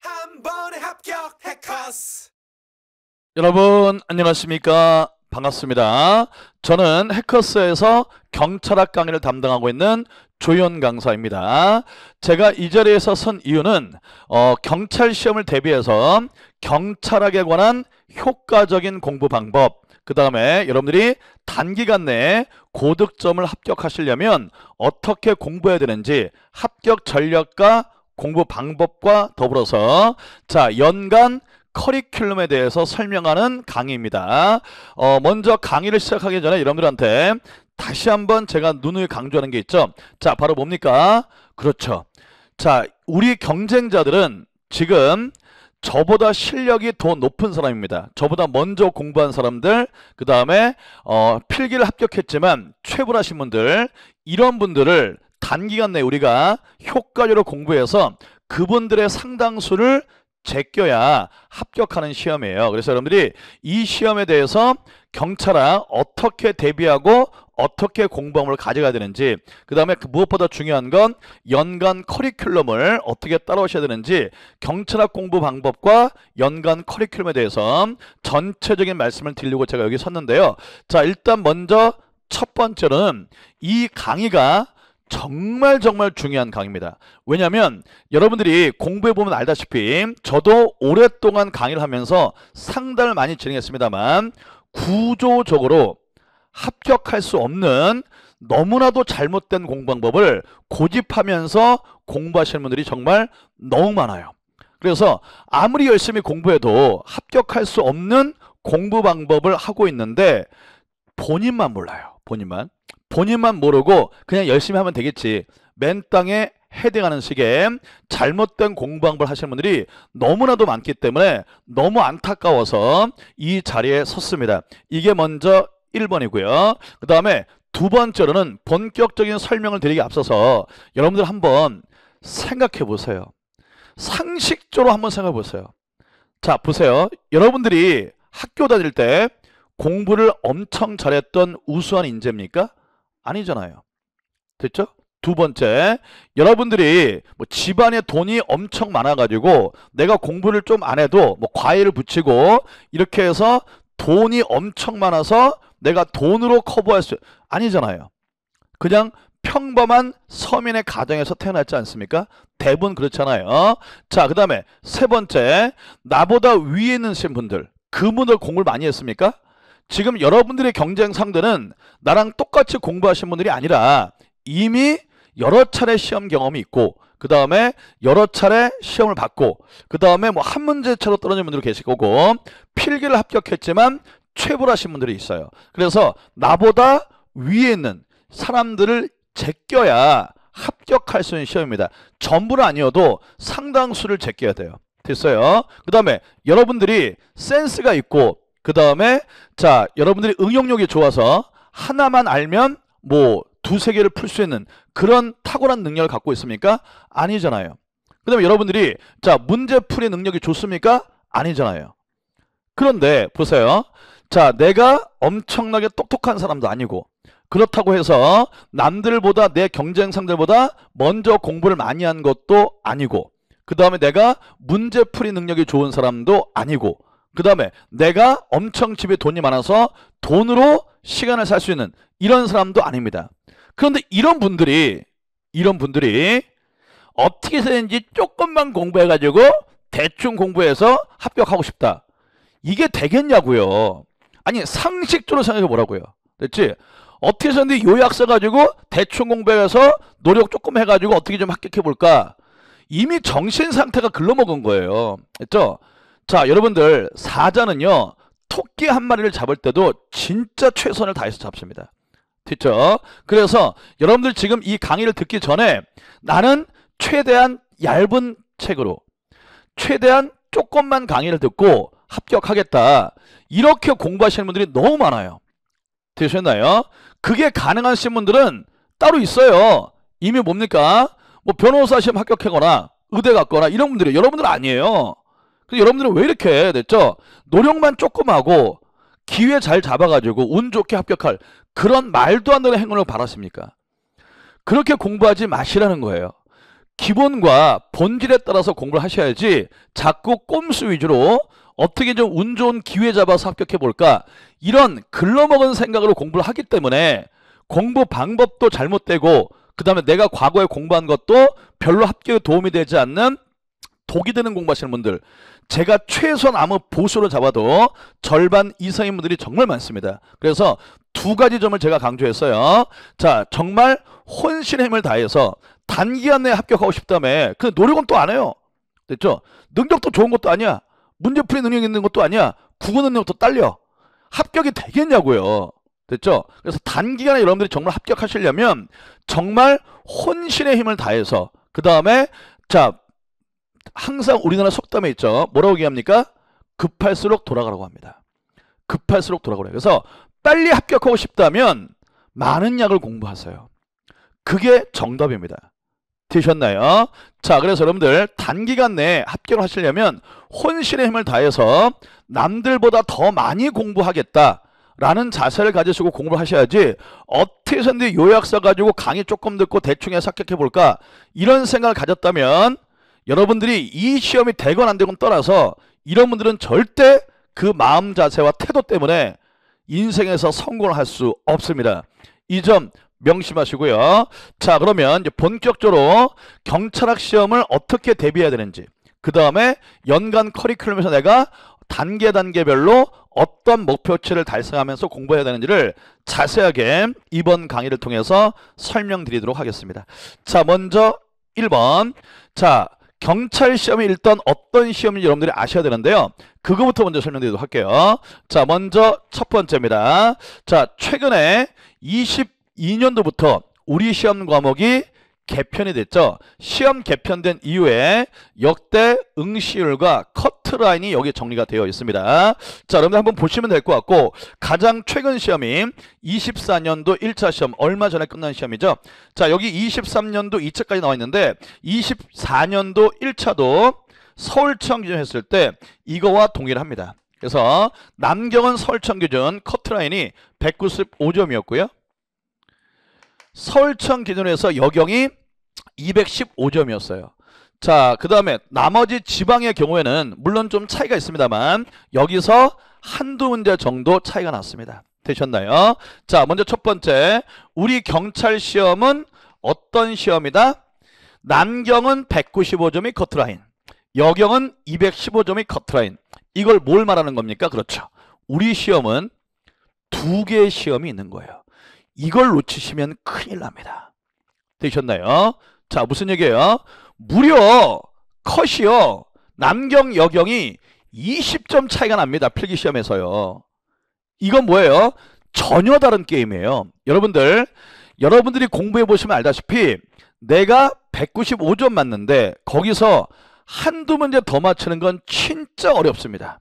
한 번에 합격 해커스. 여러분 안녕하십니까? 반갑습니다. 저는 해커스에서 경찰학 강의를 담당하고 있는 조현 강사입니다. 제가 이 자리에서 선 이유는 경찰 시험을 대비해서 경찰학에 관한 효과적인 공부 방법, 그 다음에 여러분들이 단기간 내에 고득점을 합격하시려면 어떻게 공부해야 되는지 합격 전략과 공부 방법과 더불어서 연간 커리큘럼에 대해서 설명하는 강의입니다. 먼저 강의를 시작하기 전에 여러분들한테 다시 한번 제가 누누이 강조하는 게 있죠. 바로 뭡니까? 그렇죠. 우리 경쟁자들은 지금 저보다 실력이 더 높은 사람입니다. 저보다 먼저 공부한 사람들, 그 다음에 필기를 합격했지만 최불하신 분들, 이런 분들을 단기간 내에 우리가 효과적으로 공부해서 그분들의 상당수를 제껴야 합격하는 시험이에요. 그래서 여러분들이 이 시험에 대해서 경찰학 어떻게 대비하고 어떻게 공부함을 가져가야 되는지, 그 다음에 무엇보다 중요한 건 연간 커리큘럼을 어떻게 따라오셔야 되는지, 경찰학 공부 방법과 연간 커리큘럼에 대해서 전체적인 말씀을 드리려고 제가 여기 섰는데요. 일단 먼저 첫 번째로는 이 강의가 정말 중요한 강의입니다. 왜냐하면 여러분들이 공부해보면 알다시피 저도 오랫동안 강의를 하면서 상담을 많이 진행했습니다만 구조적으로 합격할 수 없는 너무나도 잘못된 공부 방법을 고집하면서 공부하시는 분들이 정말 너무 많아요. 그래서 아무리 열심히 공부해도 합격할 수 없는 공부 방법을 하고 있는데 본인만 몰라요. 본인만 모르고 그냥 열심히 하면 되겠지, 맨땅에 헤딩하는 식의 잘못된 공부 방법을 하시는 분들이 너무나도 많기 때문에 너무 안타까워서 이 자리에 섰습니다. 이게 먼저 1번이고요. 그 다음에 두 번째로는 본격적인 설명을 드리기 앞서서 여러분들 한번 생각해 보세요. 상식적으로 한번 생각해 보세요. 보세요. 여러분들이 학교 다닐 때 공부를 엄청 잘했던 우수한 인재입니까? 아니잖아요. 됐죠? 두 번째, 여러분들이 집안에 돈이 엄청 많아가지고 내가 공부를 좀 안 해도 과외를 붙이고 이렇게 해서 돈이 엄청 많아서 내가 돈으로 커버할 수 아니잖아요. 그냥 평범한 서민의 가정에서 태어났지 않습니까? 대부분 그렇잖아요. 그 다음에 세 번째, 나보다 위에 있는 분들, 그분들 공부를 많이 했습니까? 지금 여러분들의 경쟁 상대는 나랑 똑같이 공부하신 분들이 아니라 이미 여러 차례 시험 경험이 있고, 그 다음에 여러 차례 시험을 받고, 그 다음에 한 문제 차로 떨어진 분들이 계실 거고, 필기를 합격했지만 최불하신 분들이 있어요. 그래서 나보다 위에 있는 사람들을 제껴야 합격할 수 있는 시험입니다. 전부는 아니어도 상당수를 제껴야 돼요. 됐어요? 그 다음에 여러분들이 센스가 있고, 그 다음에 여러분들이 응용력이 좋아서 하나만 알면 두세 개를 풀 수 있는 그런 탁월한 능력을 갖고 있습니까? 아니잖아요. 그 다음에 여러분들이 문제풀이 능력이 좋습니까? 아니잖아요. 그런데 보세요. 내가 엄청나게 똑똑한 사람도 아니고, 그렇다고 해서 남들보다, 내 경쟁 상대보다 먼저 공부를 많이 한 것도 아니고, 그 다음에 내가 문제풀이 능력이 좋은 사람도 아니고, 그 다음에 내가 엄청 집에 돈이 많아서 돈으로 시간을 살 수 있는 이런 사람도 아닙니다. 그런데 이런 분들이 어떻게 해서든지 조금만 공부해가지고 대충 공부해서 합격하고 싶다, 이게 되겠냐고요. 아니, 상식적으로 생각해 보라고요. 됐지? 어떻게 해서든지 요약 써가지고 대충 공부해서 노력 조금 해가지고 어떻게 좀 합격해 볼까, 이미 정신 상태가 글러먹은 거예요. 됐죠? 여러분들, 사자는요 토끼 한 마리를 잡을 때도 진짜 최선을 다해서 잡습니다. 됐죠? 그래서 여러분들 지금 이 강의를 듣기 전에 나는 최대한 얇은 책으로, 최대한 조금만 강의를 듣고 합격하겠다, 이렇게 공부하시는 분들이 너무 많아요. 되셨나요? 그게 가능하신 분들은 따로 있어요. 이미 뭡니까? 변호사 시험 합격하거나 의대 갔거나 이런 분들이, 여러분들은 아니에요. 그래서 여러분들은 왜 이렇게 됐죠? 노력만 조금 하고 기회 잘 잡아가지고 운 좋게 합격할 그런 말도 안 되는 행운을 바라십니까? 그렇게 공부하지 마시라는 거예요. 기본과 본질에 따라서 공부를 하셔야지 자꾸 꼼수 위주로 어떻게 좀 운 좋은 기회 잡아서 합격해 볼까, 이런 글러먹은 생각으로 공부를 하기 때문에 공부 방법도 잘못되고, 그 다음에 내가 과거에 공부한 것도 별로 합격에 도움이 되지 않는 독이 드는 공부하시는 분들, 제가 최소한 아무 보수로 잡아도 절반 이상인 분들이 정말 많습니다. 그래서 두 가지 점을 제가 강조했어요. 자, 정말 혼신의 힘을 다해서 단기간 내에 합격하고 싶다며 그 노력은 또 안 해요. 됐죠? 능력도 좋은 것도 아니야. 문제풀이 능력이 있는 것도 아니야. 국어 능력도 딸려. 합격이 되겠냐고요. 됐죠? 그래서 단기간에 여러분들이 정말 합격하시려면 정말 혼신의 힘을 다해서, 그 다음에 자, 항상 우리나라 속담에 있죠. 뭐라고 얘기합니까? 급할수록 돌아가라고 합니다. 급할수록 돌아가라고 해요. 그래서 빨리 합격하고 싶다면 많은 약을 공부하세요. 그게 정답입니다. 되셨나요? 자, 그래서 여러분들 단기간 내에 합격을 하시려면 혼신의 힘을 다해서 남들보다 더 많이 공부하겠다 라는 자세를 가지시고 공부를 하셔야지, 어떻게 해서든지 요약 써가지고 강의 조금 듣고 대충 해서 합격해볼까, 이런 생각을 가졌다면 여러분들이 이 시험이 되건 안 되건 떠나서 이런 분들은 절대 그 마음 자세와 태도 때문에 인생에서 성공을 할 수 없습니다. 이 점 명심하시고요. 자, 그러면 이제 본격적으로 경찰학 시험을 어떻게 대비해야 되는지, 그 다음에 연간 커리큘럼에서 내가 단계별로 어떤 목표치를 달성하면서 공부해야 되는지를 자세하게 이번 강의를 통해서 설명드리도록 하겠습니다. 자, 먼저 1번. 자, 경찰 시험이 일단 어떤 시험인지 여러분들이 아셔야 되는데요. 그거부터 먼저 설명드리도록 할게요. 자, 먼저 첫 번째입니다. 자, 최근에 22년도부터 우리 시험 과목이 개편이 됐죠. 시험 개편된 이후에 역대 응시율과 커트라인이 여기 정리가 되어 있습니다. 자, 여러분들 한번 보시면 될 것 같고, 가장 최근 시험이 24년도 1차 시험, 얼마 전에 끝난 시험이죠. 자, 여기 23년도 2차까지 나와 있는데 24년도 1차도 서울청 기준 했을 때 이거와 동일합니다. 그래서 남경은 서울청 기준 커트라인이 195점이었고요. 서울청 기준으로 해서 여경이 215점이었어요. 자, 그 다음에 나머지 지방의 경우에는 물론 좀 차이가 있습니다만 여기서 한두 문제 정도 차이가 났습니다. 되셨나요? 자, 먼저 첫 번째, 우리 경찰 시험은 어떤 시험이다? 남경은 195점이 커트라인, 여경은 215점이 커트라인. 이걸 뭘 말하는 겁니까? 그렇죠. 우리 시험은 두 개의 시험이 있는 거예요. 이걸 놓치시면 큰일 납니다. 되셨나요? 자, 무슨 얘기예요? 무려 컷이요, 남경, 여경이 20점 차이가 납니다. 필기시험에서요. 이건 뭐예요? 전혀 다른 게임이에요. 여러분들이 공부해 보시면 알다시피 내가 195점 맞는데 거기서 한두 문제 더 맞추는 건 진짜 어렵습니다.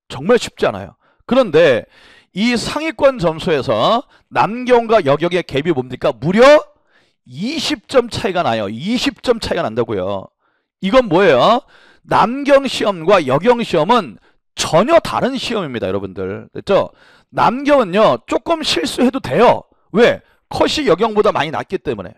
정말 쉽지 않아요. 그런데 이 상위권 점수에서 남경과 여경의 갭이 뭡니까? 무려 20점 차이가 나요. 20점 차이가 난다고요. 이건 뭐예요? 남경 시험과 여경 시험은 전혀 다른 시험입니다. 여러분들. 됐죠? 남경은요, 조금 실수해도 돼요. 왜? 컷이 여경보다 많이 낮기 때문에.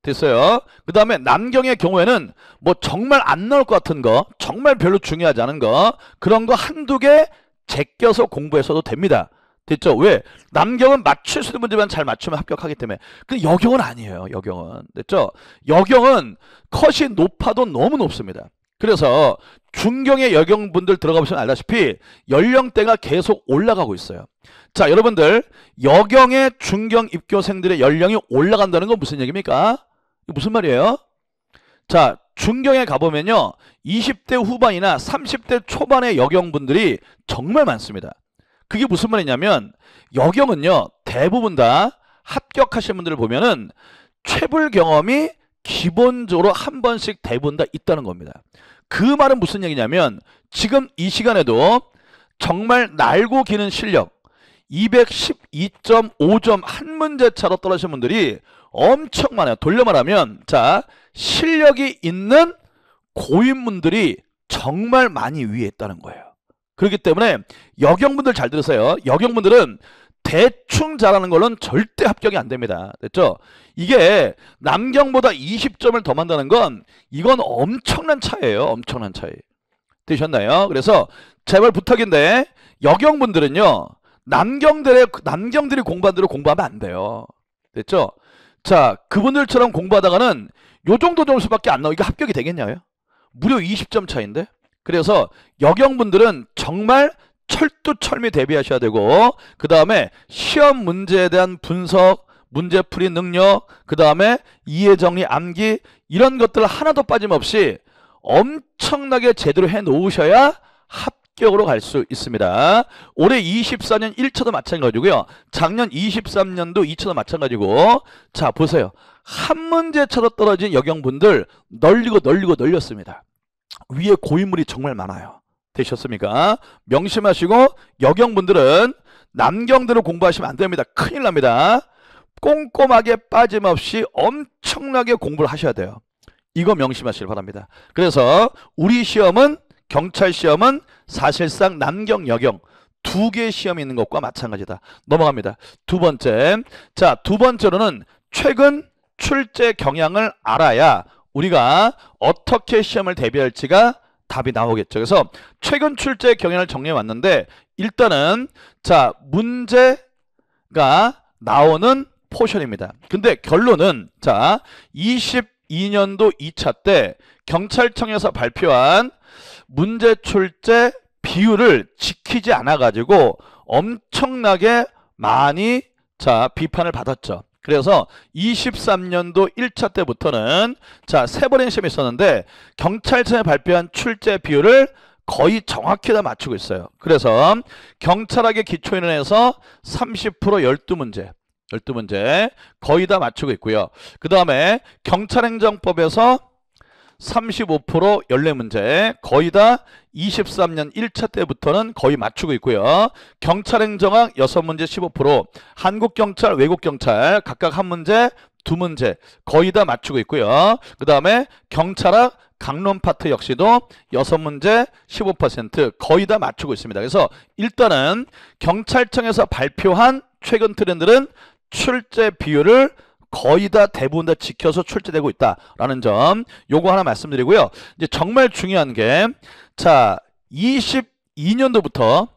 됐어요? 그 다음에 남경의 경우에는 뭐 정말 안 나올 것 같은 거, 정말 별로 중요하지 않은 거, 그런 거 한두 개 제껴서 공부해서도 됩니다. 됐죠? 왜? 남경은 맞출 수 있는 문제만 잘 맞추면 합격하기 때문에. 근데 여경은 아니에요. 여경은. 됐죠? 여경은 컷이 높아도 너무 높습니다. 그래서 중경의 여경분들 들어가 보시면 알다시피 연령대가 계속 올라가고 있어요. 자, 여러분들, 여경의 중경 입교생들의 연령이 올라간다는 건 무슨 얘기입니까? 이거 무슨 말이에요? 자, 중경에 가보면요, 20대 후반이나 30대 초반의 여경분들이 정말 많습니다. 그게 무슨 말이냐면, 여경은요, 대부분 다 합격하신 분들을 보면은 체불 경험이 기본적으로 한 번씩 대부분 다 있다는 겁니다. 그 말은 무슨 얘기냐면, 지금 이 시간에도 정말 날고 기는 실력, 212.5점 한 문제 차로 떨어지신 분들이 엄청 많아요. 돌려 말하면, 자, 실력이 있는 고인분들이 정말 많이 위에 있다는 거예요. 그렇기 때문에 여경분들 잘 들으세요. 여경분들은 대충 잘하는 걸로는 절대 합격이 안 됩니다. 됐죠? 이게 남경보다 20점을 더 만드는 건 이건 엄청난 차이예요. 엄청난 차이. 되셨나요? 그래서 제발 부탁인데 여경분들은요. 남경들이 공부한 대로 공부하면 안 돼요. 됐죠? 자, 그분들처럼 공부하다가는 요 정도 점수밖에 안 나오고 이게 합격이 되겠냐요? 무려 20점 차인데? 그래서 여경분들은 정말 철두철미 대비하셔야 되고 그 다음에 시험 문제에 대한 분석, 문제풀이 능력, 그 다음에 이해정리, 암기 이런 것들 하나도 빠짐없이 엄청나게 제대로 해놓으셔야 합격으로 갈 수 있습니다. 올해 24년 1차도 마찬가지고요. 작년 23년도 2차도 마찬가지고 자 보세요. 한 문제 차도 떨어진 여경분들 널렸습니다. 위에 고인물이 정말 많아요. 되셨습니까? 명심하시고 여경분들은 남경대로 공부하시면 안 됩니다. 큰일 납니다. 꼼꼼하게 빠짐없이 엄청나게 공부를 하셔야 돼요. 이거 명심하시길 바랍니다. 그래서 우리 시험은 경찰 시험은 사실상 남경, 여경 두 개의 시험이 있는 것과 마찬가지다. 넘어갑니다. 두 번째. 자, 두 번째로는 최근 출제 경향을 알아야 우리가 어떻게 시험을 대비할지가 답이 나오겠죠. 그래서 최근 출제 경향을 정리해 왔는데 일단은 자 문제가 나오는 포션입니다. 근데 결론은 자 22년도 2차 때 경찰청에서 발표한 문제 출제 비율을 지키지 않아 가지고 엄청나게 많이 자 비판을 받았죠. 그래서 23년도 1차 때부터는 자 세 번의 시험이 있었는데 경찰청에 발표한 출제 비율을 거의 정확히 다 맞추고 있어요. 그래서 경찰학의 기초인원에서 30% 12문제 거의 다 맞추고 있고요. 그 다음에 경찰행정법에서 35% 14문제 거의 다 23년 1차 때부터는 거의 맞추고 있고요. 경찰행정학 6문제 15%, 한국경찰, 외국경찰 각각 한 문제, 두 문제 거의 다 맞추고 있고요. 그 다음에 경찰학 강론 파트 역시도 6문제 15% 거의 다 맞추고 있습니다. 그래서 일단은 경찰청에서 발표한 최근 트렌드는 출제 비율을 거의 다 대부분 다 지켜서 출제되고 있다라는 점 요거 하나 말씀드리고요. 이제 정말 중요한 게 자 22년도부터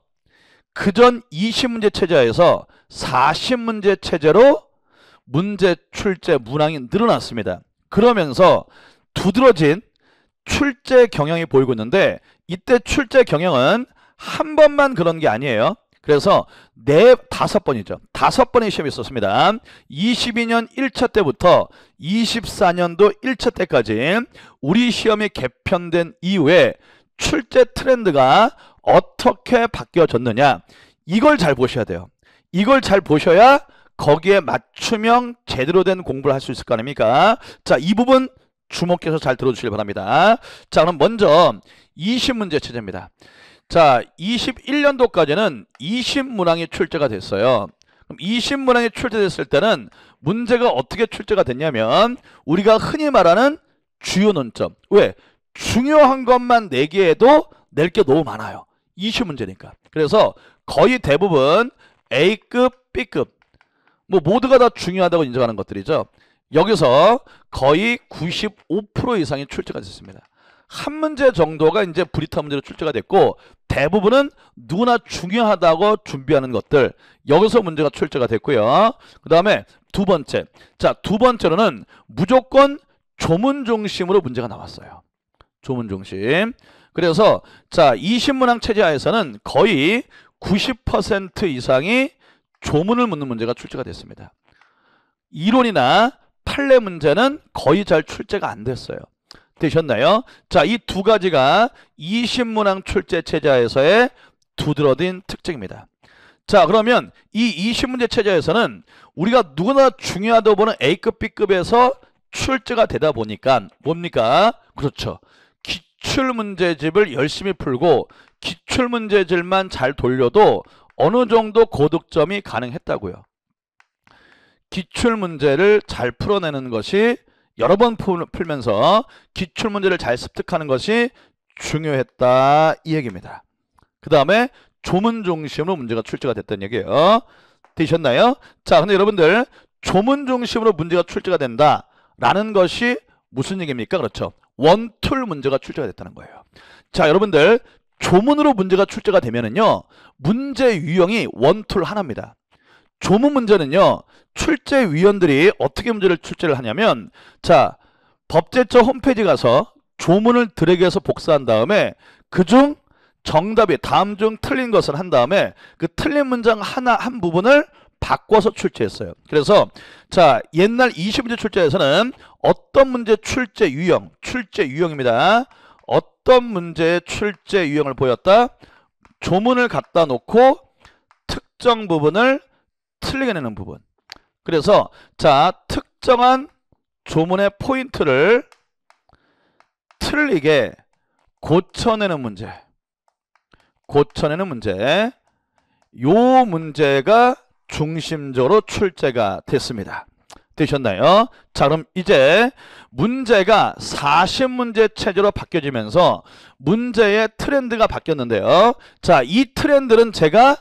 그전 20문제 체제에서 40문제 체제로 문제 출제 문항이 늘어났습니다. 그러면서 두드러진 출제 경향이 보이고 있는데 이때 출제 경향은 한 번만 그런 게 아니에요. 그래서 5번이죠. 5번의 시험이 있었습니다. 22년 1차 때부터 24년도 1차 때까지 우리 시험이 개편된 이후에 출제 트렌드가 어떻게 바뀌어졌느냐 이걸 잘 보셔야 돼요. 이걸 잘 보셔야 거기에 맞춤형 제대로 된 공부를 할 수 있을 거 아닙니까? 자, 이 부분 주목해서 잘 들어주시길 바랍니다. 자, 그럼 먼저 20문제 체제입니다. 자, 21년도까지는 20문항이 출제가 됐어요. 그럼 20문항이 출제됐을 때는 문제가 어떻게 출제가 됐냐면 우리가 흔히 말하는 주요 논점. 왜? 중요한 것만 내기에도 낼 게 너무 많아요. 20문제니까. 그래서 거의 대부분 A급, B급 뭐 모두가 다 중요하다고 인정하는 것들이죠. 여기서 거의 95% 이상이 출제가 됐습니다. 한 문제 정도가 이제 브리타 문제로 출제가 됐고 대부분은 누구나 중요하다고 준비하는 것들 여기서 문제가 출제가 됐고요. 그 다음에 두 번째. 자, 두 번째로는 무조건 조문 중심으로 문제가 나왔어요. 조문 중심. 그래서 자 20문항 체제하에서는 거의 90% 이상이 조문을 묻는 문제가 출제가 됐습니다. 이론이나 판례 문제는 거의 잘 출제가 안 됐어요. 되셨나요? 자, 이 두 가지가 20문항 출제 체제에서의 두드러진 특징입니다. 자, 그러면 이 20문제 체제에서는 우리가 누구나 중요하다고 보는 A급, B급에서 출제가 되다 보니까 뭡니까? 그렇죠. 기출문제집을 열심히 풀고 기출문제집만 잘 돌려도 어느 정도 고득점이 가능했다고요. 기출문제를 잘 풀어내는 것이 여러 번 풀면서 기출문제를 잘 습득하는 것이 중요했다 이 얘기입니다. 그 다음에 조문 중심으로 문제가 출제가 됐다는 얘기예요. 되셨나요? 자, 근데 여러분들 조문 중심으로 문제가 출제가 된다라는 것이 무슨 얘기입니까? 그렇죠. 원툴 문제가 출제가 됐다는 거예요. 자, 여러분들 조문으로 문제가 출제가 되면은요, 문제 유형이 원툴 하나입니다. 조문 문제는요, 출제위원들이 어떻게 문제를 출제를 하냐면, 자, 법제처 홈페이지 가서 조문을 드래그해서 복사한 다음에 그중 정답이 다음 중 틀린 것을 한 다음에 그 틀린 문장 한 부분을 바꿔서 출제했어요. 그래서 자, 옛날 20문제 출제에서는 어떤 문제 출제 유형입니다. 어떤 문제의 출제 유형을 보였다? 조문을 갖다 놓고 특정 부분을 틀리게 내는 부분. 그래서 자, 특정한 조문의 포인트를 틀리게 고쳐내는 문제. 요 문제가 중심적으로 출제가 됐습니다. 되셨나요? 자, 그럼 이제 문제가 40문제 체제로 바뀌어지면서 문제의 트렌드가 바뀌었는데요. 자, 이 트렌드는 제가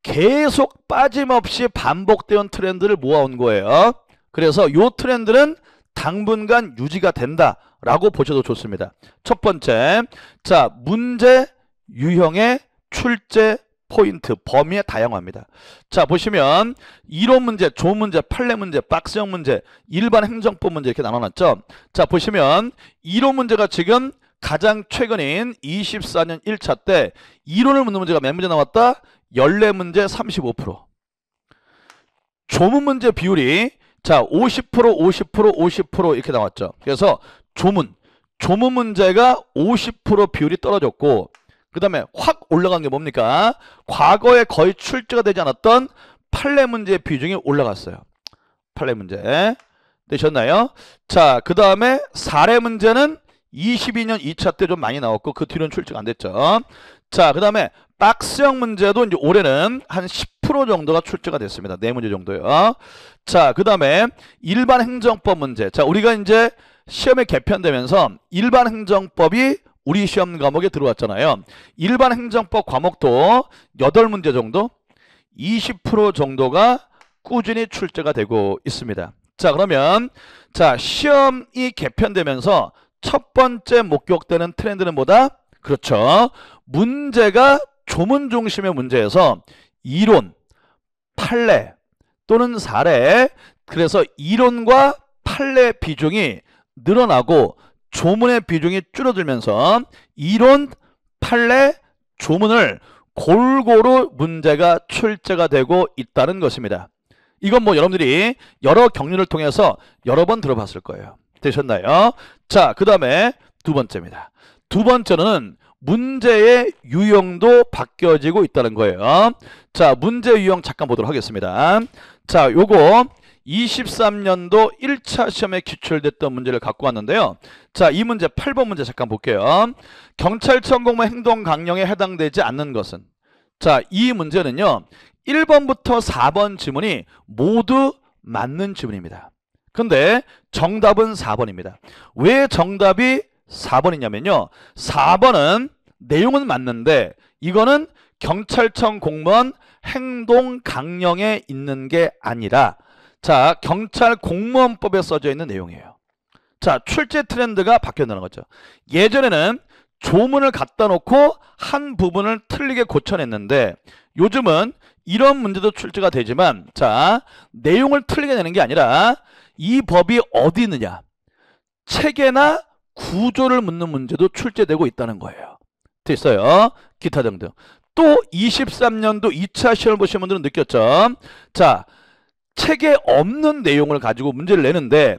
계속 빠짐없이 반복되는 트렌드를 모아온 거예요. 그래서 이 트렌드는 당분간 유지가 된다라고 보셔도 좋습니다. 첫 번째, 자, 문제 유형의 출제 포인트, 범위의 다양화입니다. 자, 보시면 이론 문제, 조문 문제, 판례 문제, 박스형 문제, 일반 행정법 문제 이렇게 나눠놨죠. 자, 보시면 이론 문제가 지금 가장 최근인 24년 1차 때 이론을 묻는 문제가 몇 문제 나왔다? 14문제 35%. 조문 문제 비율이 자, 50%, 50%, 50% 이렇게 나왔죠. 그래서 조문 문제가 50% 비율이 떨어졌고, 그 다음에 확 올라간 게 뭡니까? 과거에 거의 출제가 되지 않았던 판례 문제의 비중이 올라갔어요. 판례 문제 되셨나요? 자, 그 다음에 사례 문제는 22년 2차 때 좀 많이 나왔고 그 뒤로는 출제가 안 됐죠. 자, 그 다음에 박스형 문제도 이제 올해는 한 10% 정도가 출제가 됐습니다. 4문제 정도요. 자, 그 다음에 일반 행정법 문제. 자, 우리가 이제 시험에 개편되면서 일반 행정법이 우리 시험 과목에 들어왔잖아요. 일반 행정법 과목도 8문제 정도, 20% 정도가 꾸준히 출제가 되고 있습니다. 자, 그러면 자, 시험이 개편되면서 첫 번째 목격되는 트렌드는 뭐다? 그렇죠. 문제가 조문 중심의 문제에서 이론, 판례 또는 사례, 그래서 이론과 판례 비중이 늘어나고 조문의 비중이 줄어들면서 이론, 판례, 조문을 골고루 문제가 출제가 되고 있다는 것입니다. 이건 뭐 여러분들이 여러 경륜을 통해서 여러 번 들어봤을 거예요. 되셨나요? 자, 그 다음에 두 번째입니다. 두 번째는 문제의 유형도 바뀌어지고 있다는 거예요. 자, 문제 유형 잠깐 보도록 하겠습니다. 자, 요거 23년도 1차 시험에 기출됐던 문제를 갖고 왔는데요. 자, 이 문제 8번 문제 잠깐 볼게요. 경찰청 공무 행동 강령에 해당되지 않는 것은? 자, 이 문제는요, 1번부터 4번 지문이 모두 맞는 지문입니다. 근데 정답은 4번입니다. 왜 정답이 4번이냐면요, 4번은 내용은 맞는데 이거는 경찰청 공무원 행동 강령에 있는 게 아니라, 자, 경찰 공무원법에 써져 있는 내용이에요. 자, 출제 트렌드가 바뀌었다는 거죠. 예전에는 조문을 갖다 놓고 한 부분을 틀리게 고쳐냈는데 요즘은 이런 문제도 출제가 되지만, 자, 내용을 틀리게 내는 게 아니라 이 법이 어디 있느냐, 체계나 구조를 묻는 문제도 출제되고 있다는 거예요. 됐어요. 기타 등등. 또 23년도 2차 시험을 보신 분들은 느꼈죠. 자, 책에 없는 내용을 가지고 문제를 내는데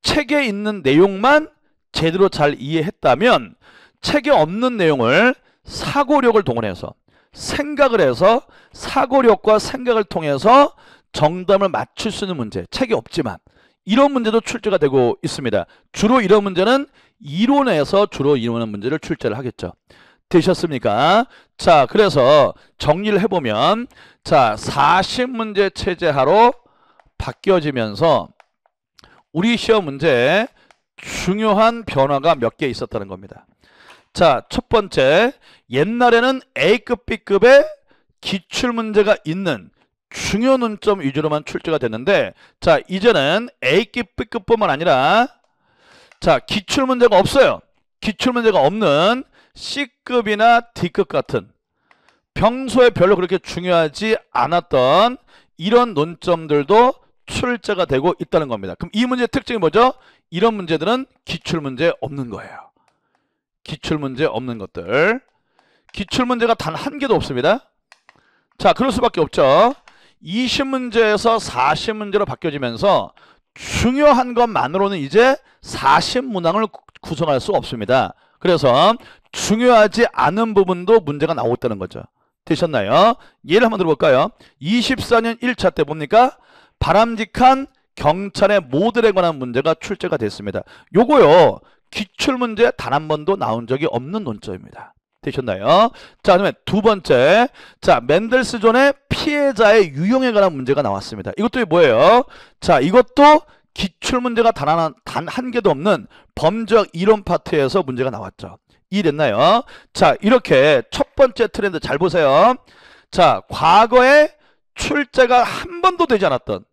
책에 있는 내용만 제대로 잘 이해했다면 책에 없는 내용을 사고력을 동원해서 생각을 해서 사고력과 생각을 통해서 정답을 맞출 수 있는 문제, 책이 없지만 이런 문제도 출제가 되고 있습니다. 주로 이런 문제는 이론에서 주로 이런 문제를 출제를 하겠죠. 되셨습니까? 자, 그래서 정리를 해보면, 자, 40문제 체제하로 바뀌어지면서 우리 시험 문제에 중요한 변화가 몇 개 있었다는 겁니다. 자, 첫 번째, 옛날에는 A급, B급의 기출문제가 있는 중요 논점 위주로만 출제가 됐는데, 자, 이제는 A급, B급뿐만 아니라, 자, 기출문제가 없어요. 기출문제가 없는 C급이나 D급 같은 평소에 별로 그렇게 중요하지 않았던 이런 논점들도 출제가 되고 있다는 겁니다. 그럼 이 문제의 특징이 뭐죠? 이런 문제들은 기출문제 없는 거예요. 기출문제 없는 것들. 기출문제가 단 한 개도 없습니다. 자, 그럴 수밖에 없죠. 20문제에서 40문제로 바뀌어지면서 중요한 것만으로는 이제 40문항을 구성할 수 없습니다. 그래서 중요하지 않은 부분도 문제가 나오고 있다는 거죠. 되셨나요? 예를 한번 들어볼까요? 24년 1차 때 뭡니까? 바람직한 경찰의 모델에 관한 문제가 출제가 됐습니다. 요거요, 기출문제 단 한 번도 나온 적이 없는 논점입니다. 되셨나요? 자, 그러면 두 번째, 자, 맨델스존의 피해자의 유형에 관한 문제가 나왔습니다. 이것도 뭐예요? 자, 이것도 기출문제가 단 한 개도 없는 범죄학 이론 파트에서 문제가 나왔죠. 이해됐나요? 자, 이렇게 첫 번째 트렌드 잘 보세요. 자, 과거에 출제가 한 번도 되지 않았던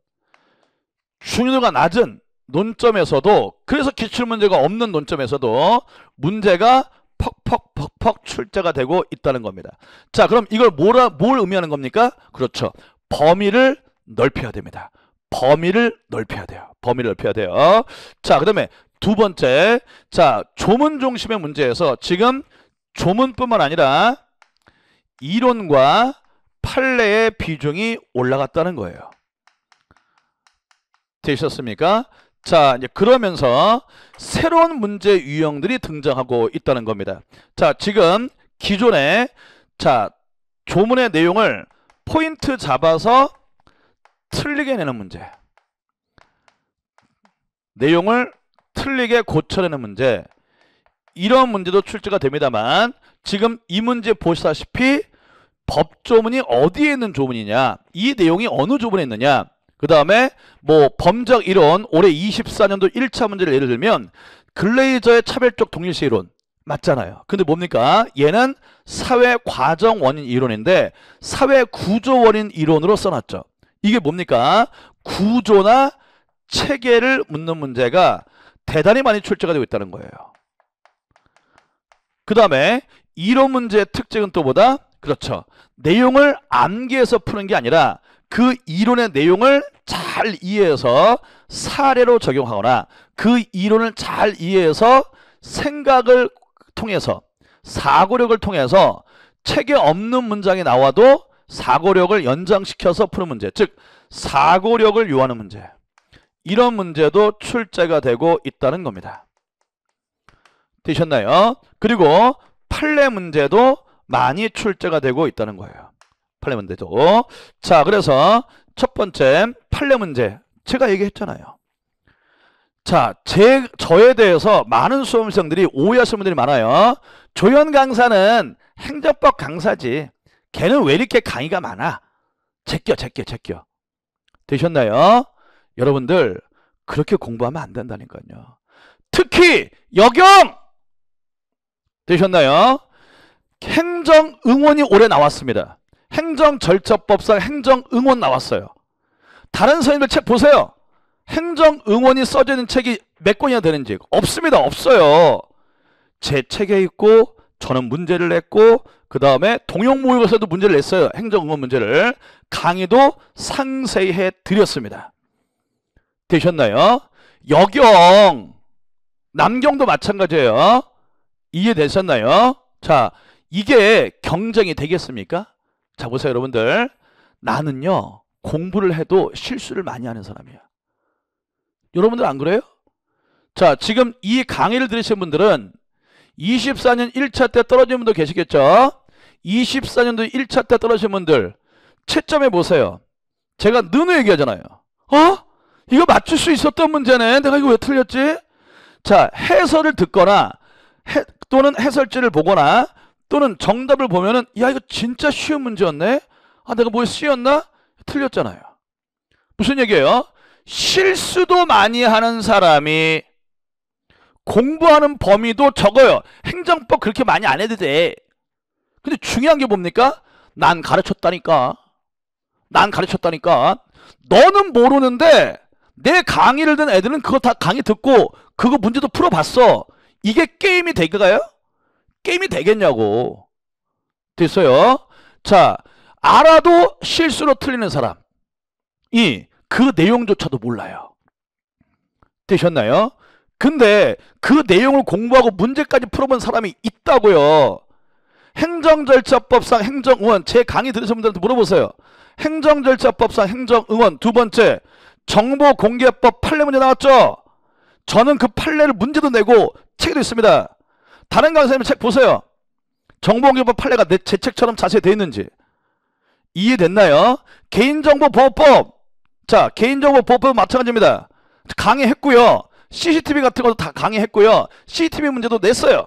중요도가 낮은 논점에서도, 그래서 기출문제가 없는 논점에서도 문제가 퍽퍽 출제가 되고 있다는 겁니다. 자, 그럼 이걸 뭘 의미하는 겁니까? 그렇죠. 범위를 넓혀야 됩니다. 범위를 넓혀야 돼요. 범위를 넓혀야 돼요. 자, 그 다음에 두 번째, 자, 조문 중심의 문제에서 지금 조문뿐만 아니라 이론과 판례의 비중이 올라갔다는 거예요. 되셨습니까? 자, 이제 그러면서 새로운 문제 유형들이 등장하고 있다는 겁니다. 자, 지금 기존에, 자, 조문의 내용을 포인트 잡아서 틀리게 내는 문제, 내용을 틀리게 고쳐내는 문제, 이런 문제도 출제가 됩니다만, 지금 이 문제 보시다시피 법조문이 어디에 있는 조문이냐, 이 내용이 어느 조문에 있느냐, 그 다음에 뭐 범죄학 이론, 올해 24년도 1차 문제를 예를 들면 글레이저의 차별적 동일시 이론 맞잖아요. 근데 뭡니까? 얘는 사회 과정 원인 이론인데 사회 구조 원인 이론으로 써놨죠. 이게 뭡니까? 구조나 체계를 묻는 문제가 대단히 많이 출제가 되고 있다는 거예요. 그 다음에 이론 문제의 특징은 또 뭐다? 그렇죠. 내용을 암기해서 푸는 게 아니라 그 이론의 내용을 잘 이해해서 사례로 적용하거나 그 이론을 잘 이해해서 생각을 통해서, 사고력을 통해서 체계 없는 문장이 나와도 사고력을 연장시켜서 푸는 문제, 즉 사고력을 요하는 문제, 이런 문제도 출제가 되고 있다는 겁니다. 되셨나요? 그리고 판례 문제도 많이 출제가 되고 있다는 거예요. 판례 문제도. 자, 그래서 첫 번째 판례 문제 제가 얘기했잖아요. 자, 저에 대해서 많은 수험생들이 오해하시는 분들이 많아요. 조현 강사는 행정법 강사지, 걔는 왜 이렇게 강의가 많아? 제껴. 되셨나요? 여러분들 그렇게 공부하면 안 된다니까요. 특히 여경! 되셨나요? 행정응원이 올해 나왔습니다. 행정절차법상 행정응원 나왔어요. 다른 선생님들 책 보세요. 행정응원이 써져 있는 책이 몇 권이나 되는지. 없습니다. 없어요. 제 책에 있고 저는 문제를 냈고 그 다음에 동영모의고사에도 문제를 냈어요. 행정응원 문제를. 강의도 상세히 해드렸습니다. 되셨나요? 여경, 남경도 마찬가지예요. 이해되셨나요? 자, 이게 경쟁이 되겠습니까? 자, 보세요 여러분들. 나는요 공부를 해도 실수를 많이 하는 사람이야. 여러분들 안 그래요? 자, 지금 이 강의를 들으신 분들은 24년 1차 때 떨어진 분도 계시겠죠? 24년도 1차 때 떨어진 분들 채점해 보세요. 제가 늘 얘기하잖아요. 이거 맞출 수 있었던 문제네. 내가 이거 왜 틀렸지? 자, 해설을 듣거나 또는 해설지를 보거나 또는 정답을 보면은 야, 이거 진짜 쉬운 문제였네. 내가 뭐 쓰였나? 틀렸잖아요. 무슨 얘기예요? 실수도 많이 하는 사람이 공부하는 범위도 적어요. 행정법 그렇게 많이 안 해도 돼. 근데 중요한 게 뭡니까? 난 가르쳤다니까. 난 가르쳤다니까. 너는 모르는데 내 강의를 듣는 애들은 그거 다 강의 듣고 그거 문제도 풀어봤어. 이게 게임이 될까요? 게임이 되겠냐고. 됐어요? 자, 알아도 실수로 틀리는 사람이 그 내용조차도 몰라요. 되셨나요? 근데 그 내용을 공부하고 문제까지 풀어본 사람이 있다고요. 행정절차법상 행정의원, 제 강의 들으신 분들한테 물어보세요. 행정절차법상 행정의원. 두 번째, 정보공개법 판례 문제 나왔죠? 저는 그 판례를 문제도 내고 책에도 있습니다. 다른 강사님 책 보세요. 정보공개법 판례가 제 책처럼 자세히 되어 있는지. 이해됐나요? 개인정보보호법. 자, 개인정보보호법은 마찬가지입니다. 강의했고요. CCTV 같은 것도 다 강의했고요. CCTV 문제도 냈어요.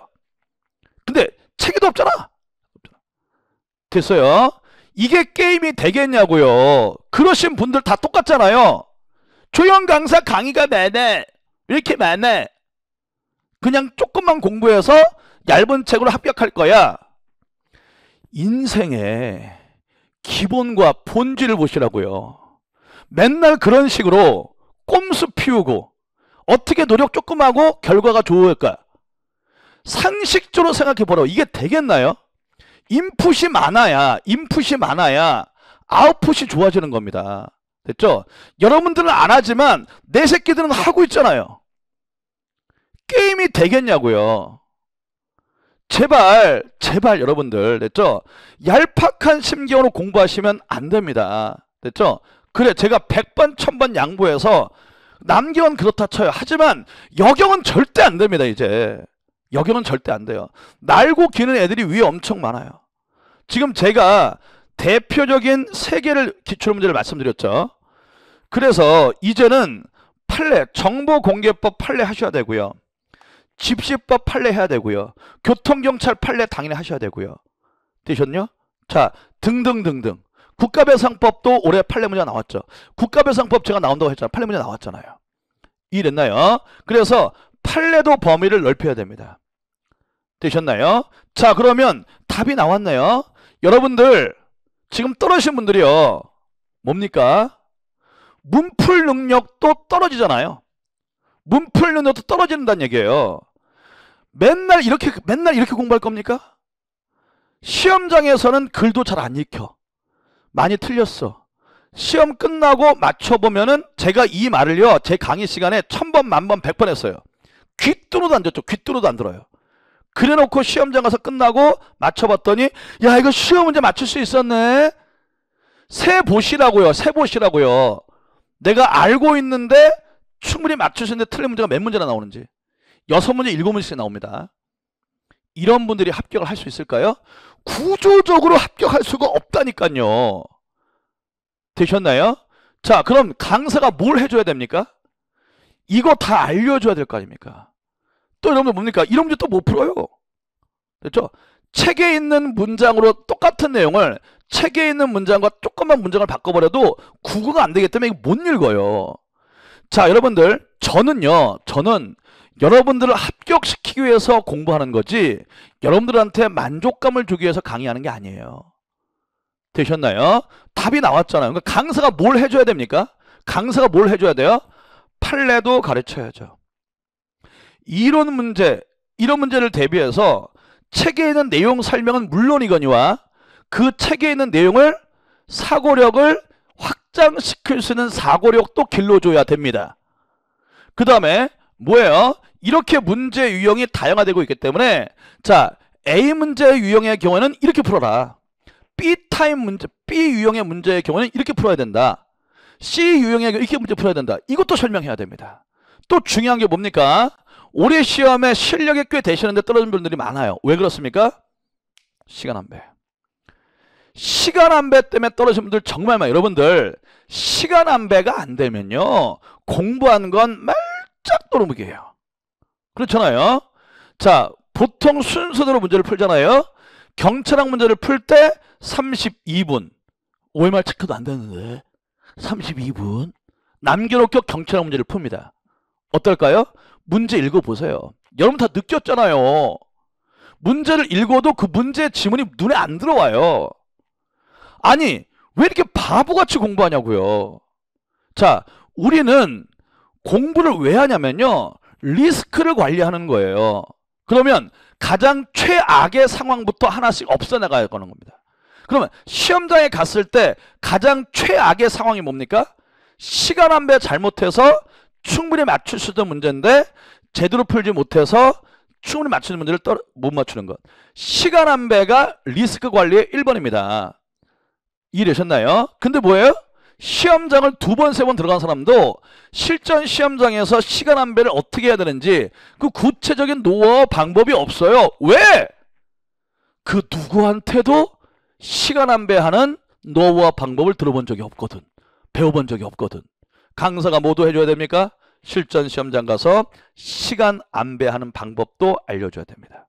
근데 책에도 없잖아. 됐어요? 이게 게임이 되겠냐고요. 그러신 분들 다 똑같잖아요. 조연 강사 강의가 많아. 이렇게 많아. 그냥 조금만 공부해서 얇은 책으로 합격할 거야. 인생의 기본과 본질을 보시라고요. 맨날 그런 식으로 꼼수 피우고 어떻게 노력 조금 하고 결과가 좋을까? 상식적으로 생각해 보라고. 이게 되겠나요? 인풋이 많아야 아웃풋이 좋아지는 겁니다. 됐죠? 여러분들은 안 하지만 내 새끼들은 하고 있잖아요. 게임이 되겠냐고요. 제발 여러분들, 됐죠? 얄팍한 심경으로 공부하시면 안 됩니다. 됐죠? 그래, 제가 100번 1000번 양보해서 남경은 그렇다 쳐요. 하지만 여경은 절대 안 됩니다. 이제 여경은 절대 안 돼요. 날고 기는 애들이 위에 엄청 많아요. 지금 제가 대표적인 3개를 기출문제를 말씀드렸죠. 그래서 이제는 판례, 정보공개법 판례 하셔야 되고요. 집시법 판례 해야 되고요. 교통경찰 판례 당연히 하셔야 되고요. 되셨냐? 자, 등등등등. 국가배상법도 올해 판례 문제가 나왔죠. 국가배상법 제가 나온다고 했잖아요. 판례 문제 나왔잖아요. 이해됐나요? 그래서 판례도 범위를 넓혀야 됩니다. 되셨나요? 자, 그러면 답이 나왔네요. 여러분들 지금 떨어지신 분들이요. 뭡니까? 문풀 능력도 떨어지잖아요. 문풀 능력도 떨어진다는 얘기예요. 맨날 이렇게 공부할 겁니까? 시험장에서는 글도 잘 안 읽혀. 많이 틀렸어. 시험 끝나고 맞춰보면은 제가 이 말을요, 제 강의 시간에 1000번, 10,000번, 100번 했어요. 귀뚜로도 안 듣죠. 귀뚜로도 안 들어요. 그래놓고 시험장 가서 끝나고 맞춰봤더니, 야, 이거 시험 문제 맞출 수 있었네. 세 보시라고요. 내가 알고 있는데 충분히 맞출 수 있는데 틀린 문제가 몇 문제나 나오는지. 6문제, 7문제씩 나옵니다. 이런 분들이 합격을 할 수 있을까요? 구조적으로 합격할 수가 없다니까요. 되셨나요? 자, 그럼 강사가 뭘 해줘야 됩니까? 이거 다 알려줘야 될 거 아닙니까? 또 여러분들 뭡니까? 이런 문제 또 못 풀어요. 됐죠? 책에 있는 문장으로 똑같은 내용을 책에 있는 문장과 조금만 문장을 바꿔버려도 국어가 안 되기 때문에 이거 못 읽어요. 자, 여러분들, 저는 여러분들을 합격시키기 위해서 공부하는 거지 여러분들한테 만족감을 주기 위해서 강의하는 게 아니에요. 되셨나요? 답이 나왔잖아요. 그러니까 강사가 뭘 해줘야 됩니까? 강사가 뭘 해줘야 돼요? 판례도 가르쳐야죠. 이런 문제를 대비해서 책에 있는 내용 설명은 물론이거니와 그 책에 있는 내용을 사고력을 확장시킬 수 있는 사고력도 길러줘야 됩니다. 그 다음에 뭐예요? 이렇게 문제 유형이 다양화되고 있기 때문에, 자, A 문제 유형의 경우에는 이렇게 풀어라. B 유형의 문제의 경우는 이렇게 풀어야 된다. C 유형의 이렇게 문제 풀어야 된다. 이것도 설명해야 됩니다. 또 중요한 게 뭡니까? 올해 시험에 실력이 꽤 되시는데 떨어진 분들이 많아요. 왜 그렇습니까? 시간 안배. 시간 안배 때문에 떨어진 분들 정말 많아요. 여러분들, 시간 안배가 안 되면요, 공부하는 건 말짝 도루묵이에요. 그렇잖아요. 자, 보통 순서대로 문제를 풀잖아요. 경찰학 문제를 풀 때 32분. OMR 체크도 안 되는데 32분 남겨놓고 경찰학 문제를 풉니다. 어떨까요? 문제 읽어보세요. 여러분 다 느꼈잖아요. 문제를 읽어도 그 문제의 지문이 눈에 안 들어와요. 아니, 왜 이렇게 바보같이 공부하냐고요. 자, 우리는 공부를 왜 하냐면요, 리스크를 관리하는 거예요. 그러면 가장 최악의 상황부터 하나씩 없애나가야 하는 겁니다. 그러면 시험장에 갔을 때 가장 최악의 상황이 뭡니까? 시간 안배 잘못해서 충분히 맞출 수 있는 문제인데 제대로 풀지 못해서 충분히 맞추는 문제를 못 맞추는 것. 시간 안배가 리스크 관리의 1번입니다. 이해되셨나요? 근데 뭐예요? 시험장을 2번, 3번 들어간 사람도 실전 시험장에서 시간 안배를 어떻게 해야 되는지 그 구체적인 노하우 방법이 없어요. 왜? 그 누구한테도 시간 안배하는 노하우와 방법을 들어본 적이 없거든. 배워본 적이 없거든. 강사가 뭐도 해줘야 됩니까? 실전 시험장 가서 시간 안배하는 방법도 알려줘야 됩니다.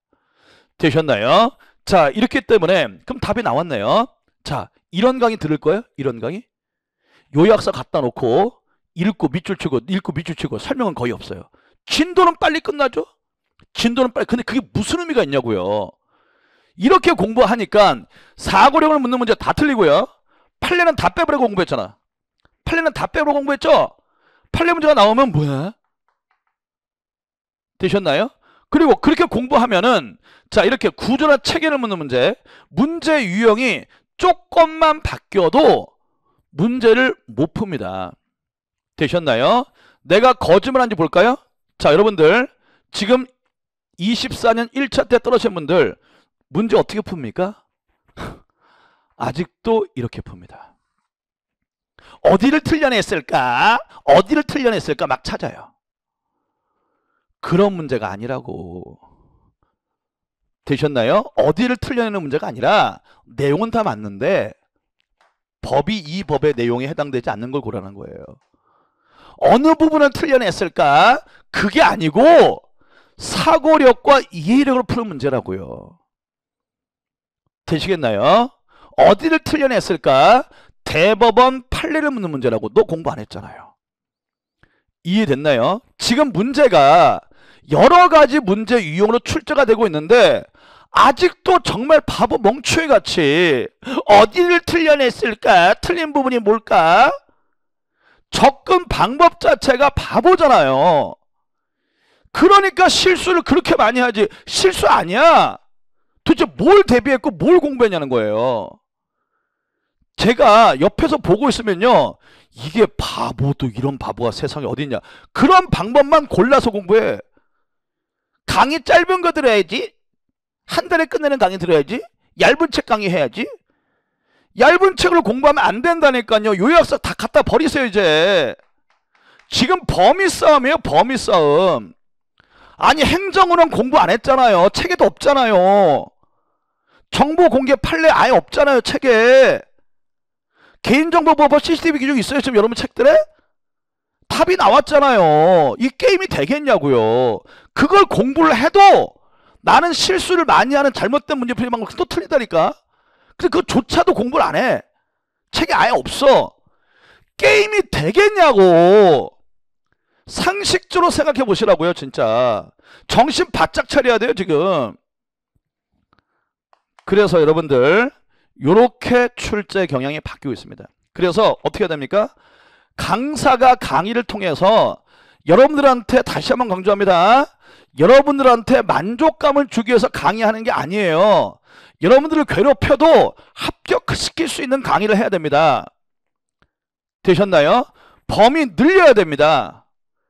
되셨나요? 자, 이렇기 때문에 그럼 답이 나왔네요. 자, 이런 강의 들을 거예요? 이런 강의? 요약서 갖다 놓고 읽고 밑줄 치고 설명은 거의 없어요. 진도는 빨리 끝나죠? 진도는 빨리. 근데 그게 무슨 의미가 있냐고요. 이렇게 공부하니까 사고력을 묻는 문제 다 틀리고요. 판례는 다 빼버리고 공부했잖아. 판례는 다 빼버리고 공부했죠? 판례 문제가 나오면 뭐야? 되셨나요? 그리고 그렇게 공부하면은 자, 이렇게 구조나 체계를 묻는 문제, 문제 유형이 조금만 바뀌어도 문제를 못 풉니다. 되셨나요? 내가 거짓말한지 볼까요? 자, 여러분들 지금 24년 1차 때 떨어진 분들 문제 어떻게 풉니까? 아직도 이렇게 풉니다. 어디를 틀려냈을까? 어디를 틀려냈을까? 막 찾아요. 그런 문제가 아니라고. 되셨나요? 어디를 틀려내는 문제가 아니라 내용은 다 맞는데 법이 이 법의 내용에 해당되지 않는 걸 고르는 거예요. 어느 부분을 틀려냈을까? 그게 아니고 사고력과 이해력을 푸는 문제라고요. 되시겠나요? 어디를 틀려냈을까? 대법원 판례를 묻는 문제라고. 너 공부 안 했잖아요. 이해됐나요? 지금 문제가 여러 가지 문제 유형으로 출제가 되고 있는데 아직도 정말 바보 멍충이 같이 어디를 틀려냈을까? 틀린 부분이 뭘까? 접근 방법 자체가 바보잖아요. 그러니까 실수를 그렇게 많이 하지. 실수 아니야. 도대체 뭘 대비했고 뭘 공부했냐는 거예요. 제가 옆에서 보고 있으면요, 이게 바보도 이런 바보가 세상에 어디 있냐. 그런 방법만 골라서 공부해. 강의 짧은 거 들어야지. 한 달에 끝내는 강의 들어야지. 얇은 책 강의 해야지. 얇은 책을 공부하면 안 된다니까요. 요약서 다 갖다 버리세요 이제. 지금 범위 싸움이에요. 범위 싸움. 아니 행정으로는 공부 안 했잖아요. 책에도 없잖아요. 정보 공개 판례 아예 없잖아요. 책에. 개인정보보호법 CCTV 기준 있어요 지금 여러분 책들에? 답이 나왔잖아요. 이 게임이 되겠냐고요. 그걸 공부를 해도 나는 실수를 많이 하는 잘못된 문제풀이 방법 또 틀리다니까. 근데 그거조차도 공부를 안 해. 책에 아예 없어. 게임이 되겠냐고. 상식적으로 생각해 보시라고요 진짜. 정신 바짝 차려야 돼요 지금. 그래서 여러분들 요렇게 출제 경향이 바뀌고 있습니다. 그래서 어떻게 해야 됩니까? 강사가 강의를 통해서 여러분들한테 다시 한번 강조합니다. 여러분들한테 만족감을 주기 위해서 강의하는 게 아니에요. 여러분들을 괴롭혀도 합격시킬 수 있는 강의를 해야 됩니다. 되셨나요? 범위 늘려야 됩니다.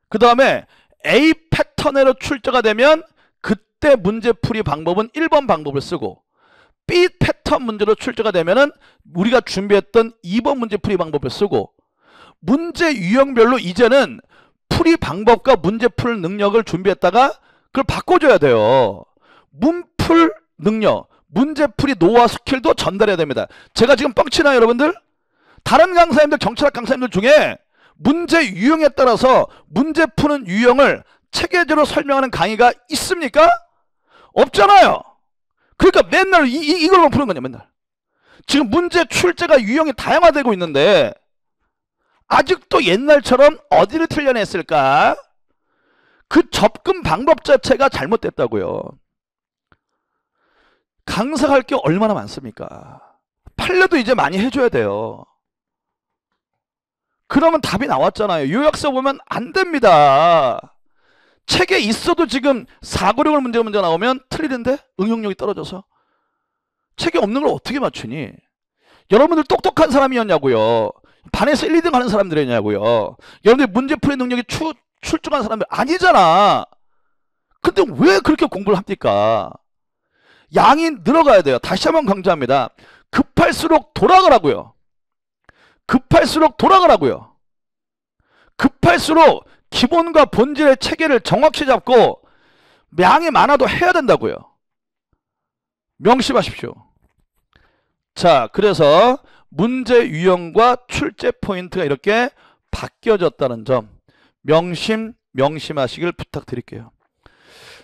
그 다음에 A 패턴으로 출제가 되면 그때 문제풀이 방법은 1번 방법을 쓰고 B 패턴 문제로 출제가 되면은 우리가 준비했던 2번 문제풀이 방법을 쓰고 문제 유형별로 이제는 풀이 방법과 문제 풀 능력을 준비했다가 그걸 바꿔줘야 돼요. 문풀 능력, 문제풀이 노하우 스킬도 전달해야 됩니다. 제가 지금 뻥치나요 여러분들? 다른 강사님들, 경찰학 강사님들 중에 문제 유형에 따라서 문제 푸는 유형을 체계적으로 설명하는 강의가 있습니까? 없잖아요. 그러니까 맨날 이걸만 푸는 거냐 맨날. 지금 문제 출제가 유형이 다양화되고 있는데 아직도 옛날처럼 어디를 틀려냈을까? 그 접근 방법 자체가 잘못됐다고요. 강사가 할 게 얼마나 많습니까? 판례도 이제 많이 해줘야 돼요. 그러면 답이 나왔잖아요. 요약서 보면 안 됩니다. 책에 있어도 지금 사고력을 문제 나오면 틀리는데 응용력이 떨어져서 책에 없는 걸 어떻게 맞추니? 여러분들 똑똑한 사람이었냐고요? 반에서 1, 2등 하는 사람들이었냐고요? 여러분들 문제풀이 능력이 출중한 사람들 아니잖아. 근데 왜 그렇게 공부를 합니까? 양이 늘어가야 돼요. 다시 한번 강조합니다. 급할수록 돌아가라고요. 급할수록 돌아가라고요. 급할수록 기본과 본질의 체계를 정확히 잡고 양이 많아도 해야 된다고요. 명심하십시오. 자, 그래서 문제 유형과 출제 포인트가 이렇게 바뀌어졌다는 점 명심하시길 부탁드릴게요.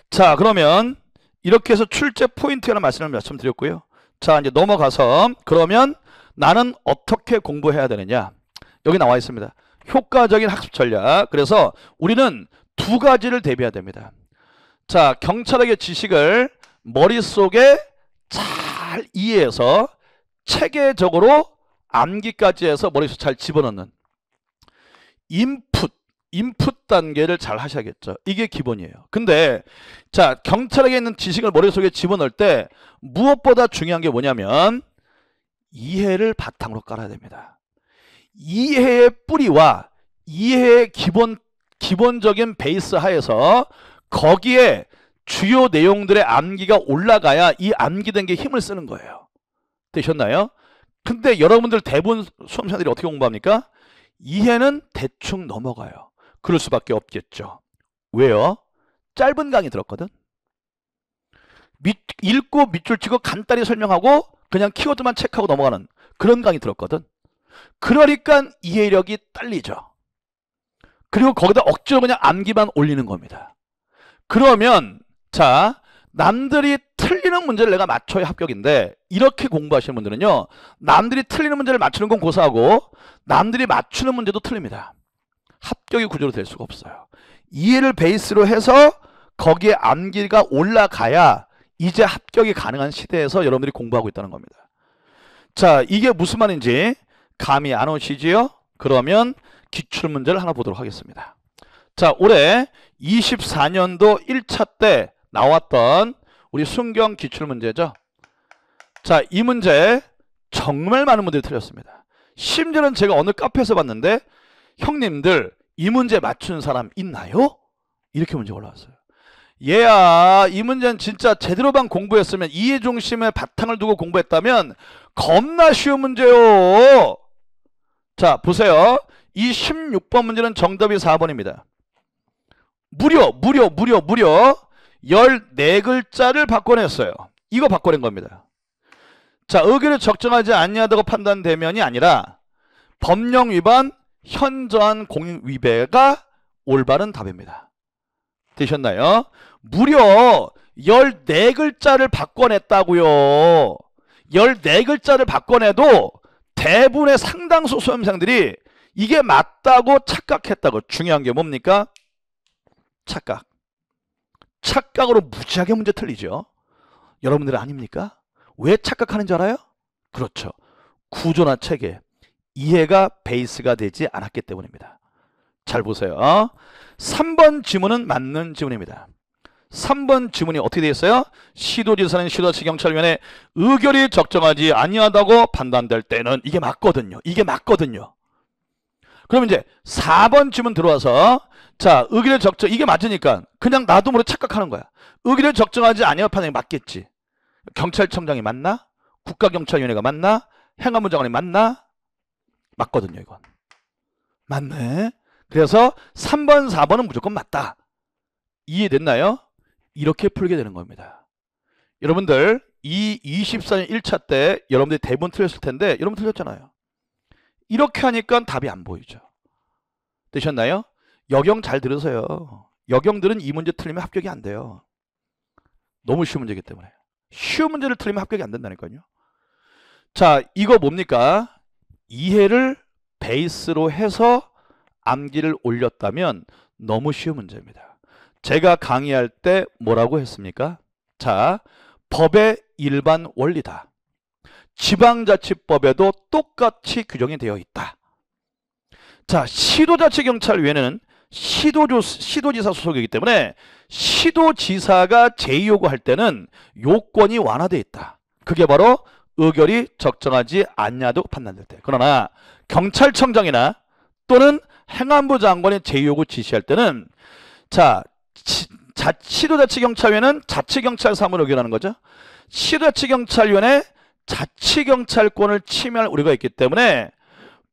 자, 그러면 이렇게 해서 출제 포인트라는 말씀을 말씀드렸고요. 자, 이제 넘어가서 그러면 나는 어떻게 공부해야 되느냐? 여기 나와 있습니다. 효과적인 학습 전략. 그래서 우리는 두 가지를 대비해야 됩니다. 자, 경찰학의 지식을 머릿속에 잘 이해해서 체계적으로 암기까지 해서 머릿속에 잘 집어넣는 인풋 단계를 잘 하셔야겠죠. 이게 기본이에요. 근데 자, 경찰학에 있는 지식을 머릿속에 집어넣을 때 무엇보다 중요한 게 뭐냐면 이해를 바탕으로 깔아야 됩니다. 이해의 뿌리와 이해의 기본적인 베이스 하에서 거기에 주요 내용들의 암기가 올라가야 이 암기된 게 힘을 쓰는 거예요. 되셨나요? 근데 여러분들 대부분 수험생들이 어떻게 공부합니까? 이해는 대충 넘어가요. 그럴 수밖에 없겠죠. 왜요? 짧은 강의 들었거든. 읽고 밑줄 치고 간단히 설명하고 그냥 키워드만 체크하고 넘어가는 그런 강의 들었거든. 그러니까 이해력이 딸리죠. 그리고 거기다 억지로 그냥 암기만 올리는 겁니다. 그러면 자, 남들이 틀리는 문제를 내가 맞춰야 합격인데 이렇게 공부하시는 분들은요, 남들이 틀리는 문제를 맞추는 건 고사하고 남들이 맞추는 문제도 틀립니다. 합격의 구조로 될 수가 없어요. 이해를 베이스로 해서 거기에 암기가 올라가야 이제 합격이 가능한 시대에서 여러분들이 공부하고 있다는 겁니다. 자, 이게 무슨 말인지 감이 안 오시지요? 그러면 기출문제를 하나 보도록 하겠습니다. 자, 올해 24년도 1차 때 나왔던 우리 순경 기출문제죠. 자, 이 문제 정말 많은 분들이 틀렸습니다. 심지어는 제가 어느 카페에서 봤는데 형님들 이 문제 맞춘 사람 있나요? 이렇게 문제가 올라왔어요. 얘야, 이 문제는 진짜 제대로만 공부했으면 이해 중심의 바탕을 두고 공부했다면 겁나 쉬운 문제요. 자, 보세요. 이 16번 문제는 정답이 4번입니다. 무려 14글자를 바꿔냈어요. 이거 바꿔낸 겁니다. 자, 의견을 적정하지 아니하다고 판단되면이 아니라 법령 위반, 현저한 공익 위배가 올바른 답입니다. 되셨나요? 무려 14글자를 바꿔냈다고요. 14글자를 바꿔내도 대부분의 상당수 수험생들이 이게 맞다고 착각했다고. 중요한 게 뭡니까? 착각으로 무지하게 문제 틀리죠. 여러분들은 아닙니까? 왜 착각하는지 알아요? 그렇죠. 구조나 체계, 이해가 베이스가 되지 않았기 때문입니다. 잘 보세요. 3번 지문은 맞는 지문입니다. 3번 지문이 어떻게 되어 있어요? 시도지사는 시도자치 경찰위원회 의결이 적정하지 아니하다고 판단될 때는 이게 맞거든요. 이게 맞거든요. 그럼 이제 4번 지문 들어와서 자, 의결이 적정, 이게 맞으니까 그냥 나도 모르게 착각하는 거야. 의결이 적정하지 아니하고 판단이 맞겠지. 경찰청장이 맞나? 국가경찰위원회가 맞나? 행안부 장관이 맞나? 맞거든요, 이건. 맞네. 그래서 3번, 4번은 무조건 맞다. 이해됐나요? 이렇게 풀게 되는 겁니다. 여러분들 이 24년 1차 때 여러분들이 대부분 틀렸을 텐데 여러분 틀렸잖아요. 이렇게 하니까 답이 안 보이죠. 되셨나요? 여경 잘 들으세요. 여경들은 이 문제 틀리면 합격이 안 돼요. 너무 쉬운 문제이기 때문에. 쉬운 문제를 틀리면 합격이 안 된다니까요. 자, 이거 뭡니까? 이해를 베이스로 해서 암기를 올렸다면 너무 쉬운 문제입니다. 제가 강의할 때 뭐라고 했습니까? 자, 법의 일반 원리다. 지방자치법에도 똑같이 규정이 되어 있다. 자, 시도자치경찰위원회는 시도지사 소속이기 때문에 시도지사가 제의요구할 때는 요건이 완화되어 있다. 그게 바로 의결이 적정하지 않냐도 판단될 때. 그러나 경찰청장이나 또는 행안부 장관이 제의요구 지시할 때는 자, 시도자치경찰위원회는 자치경찰 사무를 의결하는 거죠. 시도자치경찰위원회 자치경찰권을 침해할 우려가 있기 때문에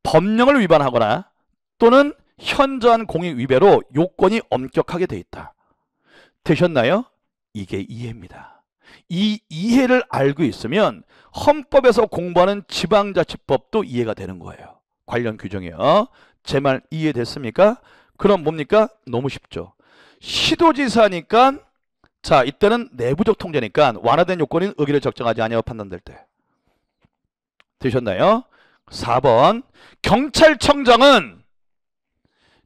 법령을 위반하거나 또는 현저한 공익 위배로 요건이 엄격하게 돼 있다. 되셨나요? 이게 이해입니다. 이 이해를 알고 있으면 헌법에서 공부하는 지방자치법도 이해가 되는 거예요. 관련 규정이요. 제 말 이해됐습니까? 그럼 뭡니까? 너무 쉽죠. 시도지사니까 자, 이때는 내부적 통제니까 완화된 요건인 의결을 적정하지 아니하고 판단될 때. 되셨나요? 4번 경찰청장은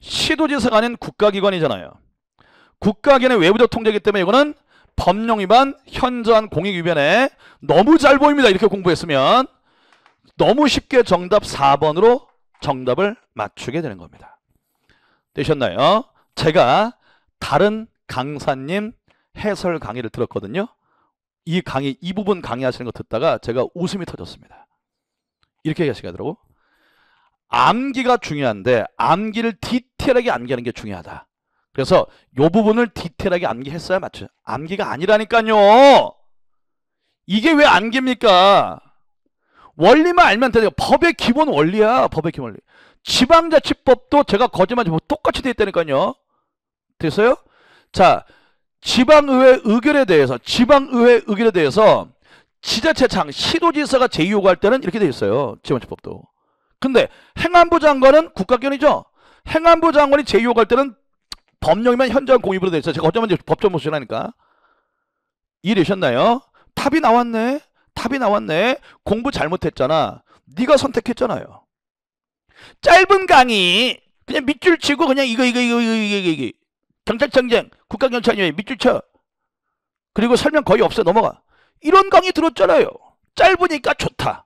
시도지사가 아닌 국가기관이잖아요. 국가기관의 외부적 통제이기 때문에 이거는 법령 위반, 현저한 공익 위반에 너무 잘 보입니다. 이렇게 공부했으면 너무 쉽게 정답 4번으로 정답을 맞추게 되는 겁니다. 되셨나요? 제가 다른 강사님 해설 강의를 들었거든요. 이 강의, 이 부분 강의하시는 거 듣다가 제가 웃음이 터졌습니다. 이렇게 얘기하시더라고. 암기가 중요한데 암기를 디테일하게 암기하는 게 중요하다. 그래서 이 부분을 디테일하게 암기했어야 맞죠. 암기가 아니라니까요. 이게 왜 암기입니까? 원리만 알면 돼요. 법의 기본 원리야. 법의 기본 원리. 지방자치법도 제가 거짓말하지 못하고 똑같이 돼 있다니까요. 됐어요? 자, 지방의회 의결에 대해서 지자체장, 시도지사가 제의요구할 때는 이렇게 돼 있어요. 지방자치법도. 근데 행안부 장관은 국가기관이죠. 행안부 장관이 제의요구할 때는 법령이면 현저한 공익으로 돼 있어요. 제가 어쩌면 법전 모시라니까. 이해되셨나요? 답이 나왔네. 답이 나왔네. 공부 잘못했잖아. 네가 선택했잖아요. 짧은 강의 그냥 밑줄 치고 그냥 이거 경찰청장 국가경찰위원회 밑줄 쳐. 그리고 설명 거의 없어 넘어가. 이런 강의 들었잖아요. 짧으니까 좋다.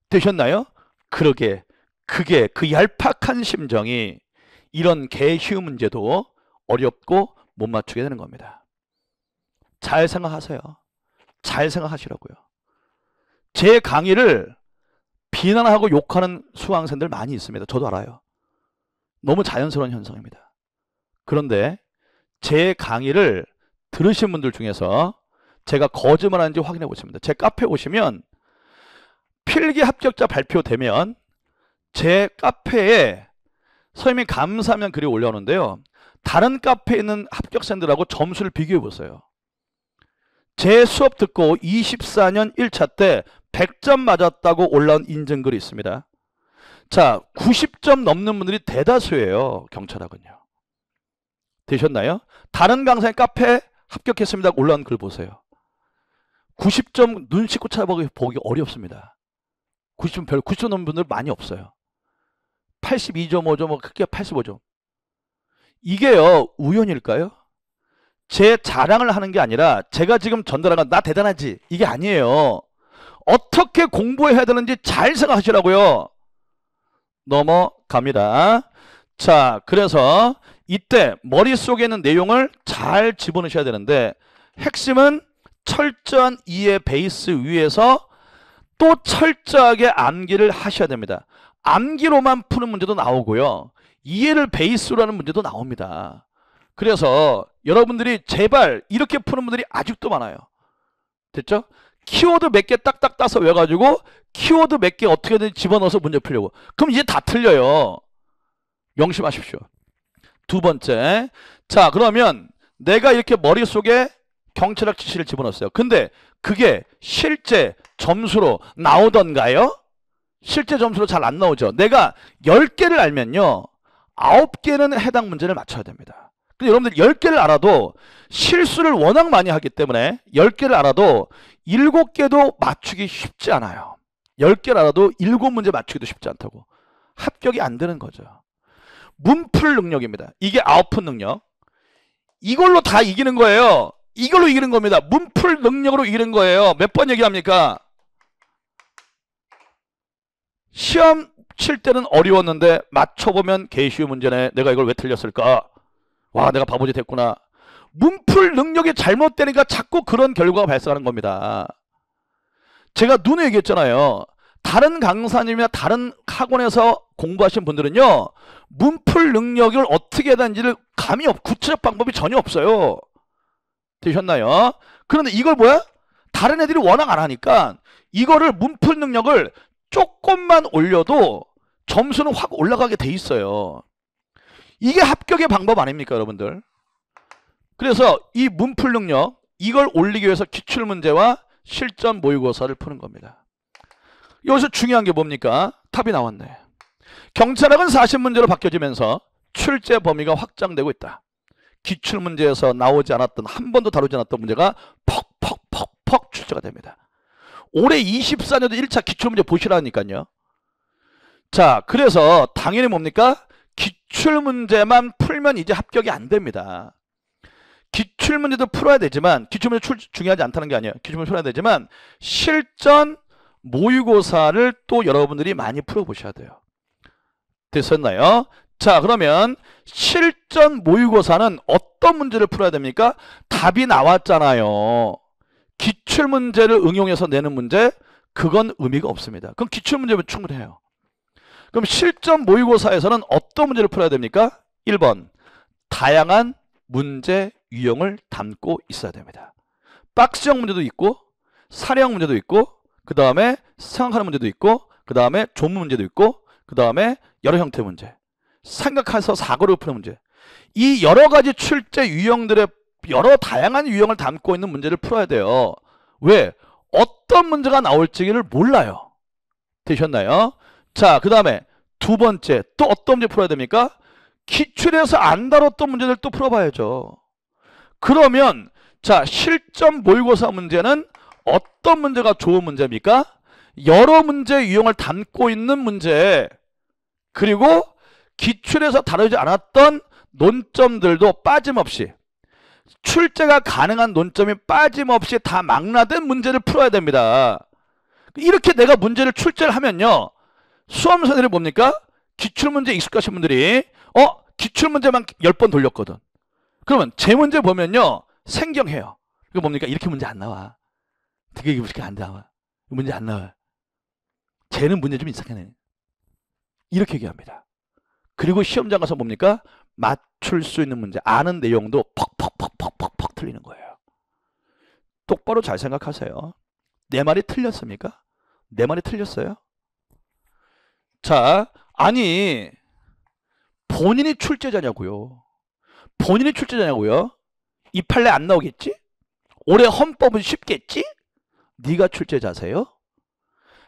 되셨나요? 그러게 그게 그 얄팍한 심정이 이런 개쉬운 문제도 어렵고 못 맞추게 되는 겁니다. 잘 생각하세요. 잘 생각하시라고요. 제 강의를 비난하고 욕하는 수강생들 많이 있습니다. 저도 알아요. 너무 자연스러운 현상입니다. 그런데 제 강의를 들으신 분들 중에서 제가 거짓말하는지 확인해 보십니다. 제 카페에 오시면 필기 합격자 발표되면 제 카페에 선생님이 감사하면 글이 올라오는데요. 다른 카페에 있는 합격생들하고 점수를 비교해 보세요. 제 수업 듣고 24년 1차 때 100점 맞았다고 올라온 인증글이 있습니다. 자, 90점 넘는 분들이 대다수예요. 경찰학은요. 되셨나요? 다른 강사의 카페 합격했습니다. 올라온 글 보세요. 90점 눈 씻고 찾아보기 어렵습니다. 90점 넘는 분들 많이 없어요. 82점, 5점, 크게 85점. 이게요, 우연일까요? 제 자랑을 하는 게 아니라 제가 지금 전달한 건 나 대단하지 이게 아니에요. 어떻게 공부해야 되는지 잘 생각하시라고요. 넘어갑니다. 자, 그래서 이때 머릿속에 있는 내용을 잘 집어넣으셔야 되는데 핵심은 철저한 이해 베이스 위에서 또 철저하게 암기를 하셔야 됩니다. 암기로만 푸는 문제도 나오고요. 이해를 베이스로 하는 문제도 나옵니다. 그래서 여러분들이 제발 이렇게 푸는 분들이 아직도 많아요. 됐죠? 키워드 몇 개 딱딱 따서 외워가지고 키워드 몇 개 어떻게든 집어넣어서 문제 풀려고. 그럼 이제 다 틀려요. 명심하십시오. 두 번째. 자, 그러면 내가 이렇게 머릿속에 경찰학 지시를 집어넣었어요. 근데 그게 실제 점수로 나오던가요? 실제 점수로 잘 안 나오죠. 내가 10개를 알면요. 9개는 해당 문제를 맞춰야 됩니다. 근데 여러분들 10개를 알아도 실수를 워낙 많이 하기 때문에 10개를 알아도 7개도 맞추기 쉽지 않아요. 10개를 알아도 7문제 맞추기도 쉽지 않다고. 합격이 안 되는 거죠. 문풀 능력입니다. 이게 아웃풋 능력. 이걸로 다 이기는 거예요. 이걸로 이기는 겁니다. 문풀 능력으로 이기는 거예요. 몇 번 얘기합니까? 시험 칠 때는 어려웠는데 맞춰보면 개쉬운 문제네. 내가 이걸 왜 틀렸을까? 와, 내가 바보지 됐구나. 문풀 능력이 잘못되니까 자꾸 그런 결과가 발생하는 겁니다. 제가 눈에 얘기했잖아요. 다른 강사님이나 다른 학원에서 공부하신 분들은요, 문풀 능력을 어떻게 해야 되는지를 감이 구체적 방법이 전혀 없어요. 되셨나요? 그런데 이걸 뭐야? 다른 애들이 워낙 안 하니까 이거를 문풀 능력을 조금만 올려도 점수는 확 올라가게 돼 있어요. 이게 합격의 방법 아닙니까, 여러분들? 그래서 이 문풀 능력, 이걸 올리기 위해서 기출문제와 실전 모의고사를 푸는 겁니다. 여기서 중요한 게 뭡니까? 답이 나왔네. 경찰학은 40문제로 바뀌어지면서 출제 범위가 확장되고 있다. 기출문제에서 나오지 않았던, 한 번도 다루지 않았던 문제가 퍽 출제가 됩니다. 올해 24년도 1차 기출문제 보시라니까요. 자, 그래서 당연히 뭡니까? 기출문제만 풀면 이제 합격이 안 됩니다. 기출문제도 풀어야 되지만, 기출문제 중요하지 않다는 게 아니에요. 기출문제 풀어야 되지만 실전 모의고사를 또 여러분들이 많이 풀어보셔야 돼요. 됐었나요? 자, 그러면 실전 모의고사는 어떤 문제를 풀어야 됩니까? 답이 나왔잖아요. 기출문제를 응용해서 내는 문제, 그건 의미가 없습니다. 그럼 기출문제면 충분해요. 그럼 실전 모의고사에서는 어떤 문제를 풀어야 됩니까? 1번, 다양한 문제 유형을 담고 있어야 됩니다. 박스형 문제도 있고, 사례형 문제도 있고, 그 다음에 생각하는 문제도 있고, 그 다음에 조문 문제도 있고, 그 다음에 여러 형태 문제, 생각해서 사고를 푸는 문제. 이 여러 가지 출제 유형들의 여러 다양한 유형을 담고 있는 문제를 풀어야 돼요. 왜? 어떤 문제가 나올지를 몰라요. 되셨나요? 자, 그 다음에 두 번째, 또 어떤 문제 풀어야 됩니까? 기출에서 안 다뤘던 문제들 또 풀어봐야죠. 그러면 자, 실전 모의고사 문제는 어떤 문제가 좋은 문제입니까? 여러 문제 유형을 담고 있는 문제, 그리고 기출에서 다루지 않았던 논점들도 빠짐없이, 출제가 가능한 논점이 빠짐없이 다 망라된 문제를 풀어야 됩니다. 이렇게 내가 문제를 출제를 하면요, 수험생들이 뭡니까? 기출문제 익숙하신 분들이 기출문제만 10번 돌렸거든. 그러면 제 문제 보면요, 생경해요. 이거 뭡니까? 이렇게 문제 안 나와. 되게 이렇게 안 나와. 문제 안 나와. 쟤는 문제 좀 이상하네. 이렇게 얘기합니다. 그리고 시험장 가서 뭡니까? 맞출 수 있는 문제, 아는 내용도 퍽 틀리는 거예요. 똑바로 잘 생각하세요. 내 말이 틀렸습니까? 내 말이 틀렸어요? 자, 아니 본인이 출제자냐고요. 본인이 출제자냐고요. 이 판례 안 나오겠지? 올해 헌법은 쉽겠지? 네가 출제자세요?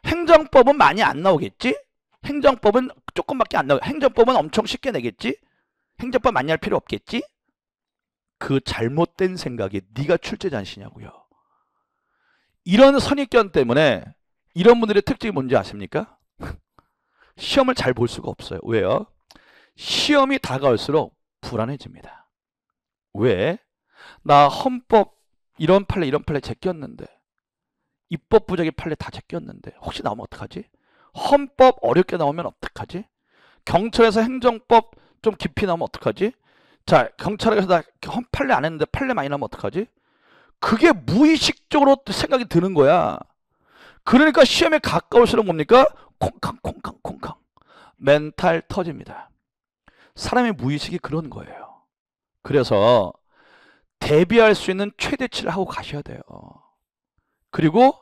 행정법은 많이 안 나오겠지? 행정법은 조금밖에 안 나오고, 행정법은 엄청 쉽게 내겠지? 행정법 많이 할 필요 없겠지? 그 잘못된 생각이 네가 출제자시냐고요. 이런 선입견 때문에 이런 분들의 특징이 뭔지 아십니까? 시험을 잘 볼 수가 없어요. 왜요? 시험이 다가올수록 불안해집니다. 왜? 나 헌법 이런 판례 제꼈는데, 입법 부작위 판례 다 제꼈는데 혹시 나오면 어떡하지? 헌법 어렵게 나오면 어떡하지? 경찰에서 행정법 좀 깊이 나오면 어떡하지? 자, 경찰에서 나 판례 안 했는데 판례 많이 나오면 어떡하지? 그게 무의식적으로 생각이 드는 거야. 그러니까 시험에 가까울수록 뭡니까? 콩캉 멘탈 터집니다. 사람의 무의식이 그런 거예요. 그래서 대비할 수 있는 최대치를 하고 가셔야 돼요. 그리고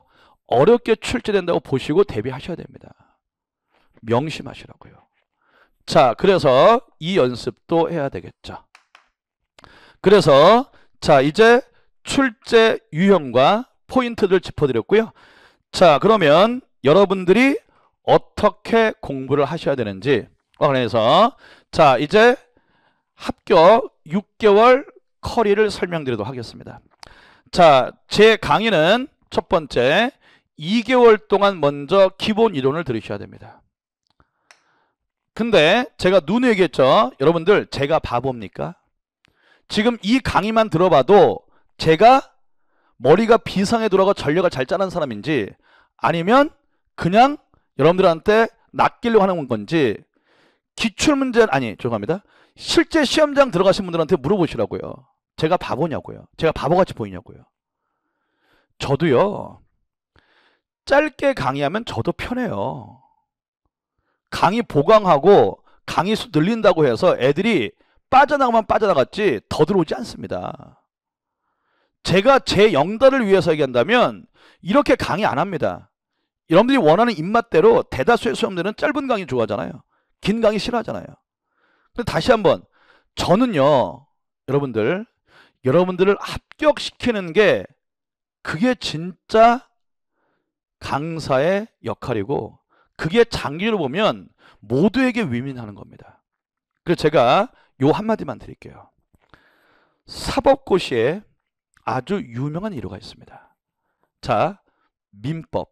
어렵게 출제된다고 보시고 대비하셔야 됩니다. 명심하시라고요. 자, 그래서 이 연습도 해야 되겠죠. 그래서 자, 이제 출제 유형과 포인트들 짚어드렸고요. 자, 그러면 여러분들이 어떻게 공부를 하셔야 되는지 관해서 자, 이제 합격 6개월 커리를 설명드리도록 하겠습니다. 자, 제 강의는 첫 번째 2개월 동안 먼저 기본 이론을 들으셔야 됩니다. 근데 제가 눈에 얘기했죠. 여러분들, 제가 바보입니까? 지금 이 강의만 들어봐도 제가 머리가 비상에 돌아가 전략을 잘 짜는 사람인지, 아니면 그냥 여러분들한테 낚이려고 하는 건지 기출문제 아니 죄송합니다. 실제 시험장 들어가신 분들한테 물어보시라고요. 제가 바보냐고요. 제가 바보같이 보이냐고요. 저도요. 짧게 강의하면 저도 편해요. 강의 보강하고 강의 수 늘린다고 해서 애들이 빠져나가면 빠져나갔지 더 들어오지 않습니다. 제가 제 영달을 위해서 얘기한다면 이렇게 강의 안 합니다. 여러분들이 원하는 입맛대로 대다수의 수험들은 짧은 강의 좋아하잖아요. 긴 강의 싫어하잖아요. 근데 다시 한번 저는요. 여러분들을 합격시키는 게 그게 진짜 강사의 역할이고 그게 장기로 보면 모두에게 위민하는 겁니다. 그래서 제가 요 한마디만 드릴게요. 사법고시에 아주 유명한 이유가 있습니다. 자, 민법.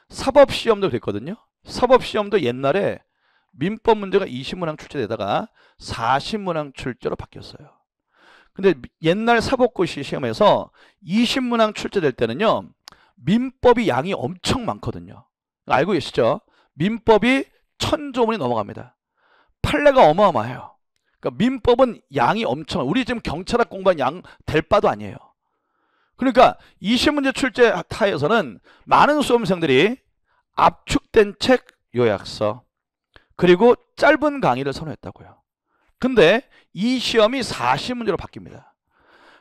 사법시험도 그랬거든요. 사법시험도 옛날에 민법 문제가 20문항 출제되다가 40문항 출제로 바뀌었어요. 근데 옛날 사법고시 시험에서 20문항 출제될 때는요. 민법이 양이 엄청 많거든요. 알고 계시죠? 민법이 1000조문이 넘어갑니다. 판례가 어마어마해요. 그러니까 민법은 양이 엄청 우리 지금 경찰학 공부한 양 될 바도 아니에요. 그러니까 20문제 출제 타에서는 많은 수험생들이 압축된 책 요약서 그리고 짧은 강의를 선호했다고요. 근데 이 시험이 40문제로 바뀝니다.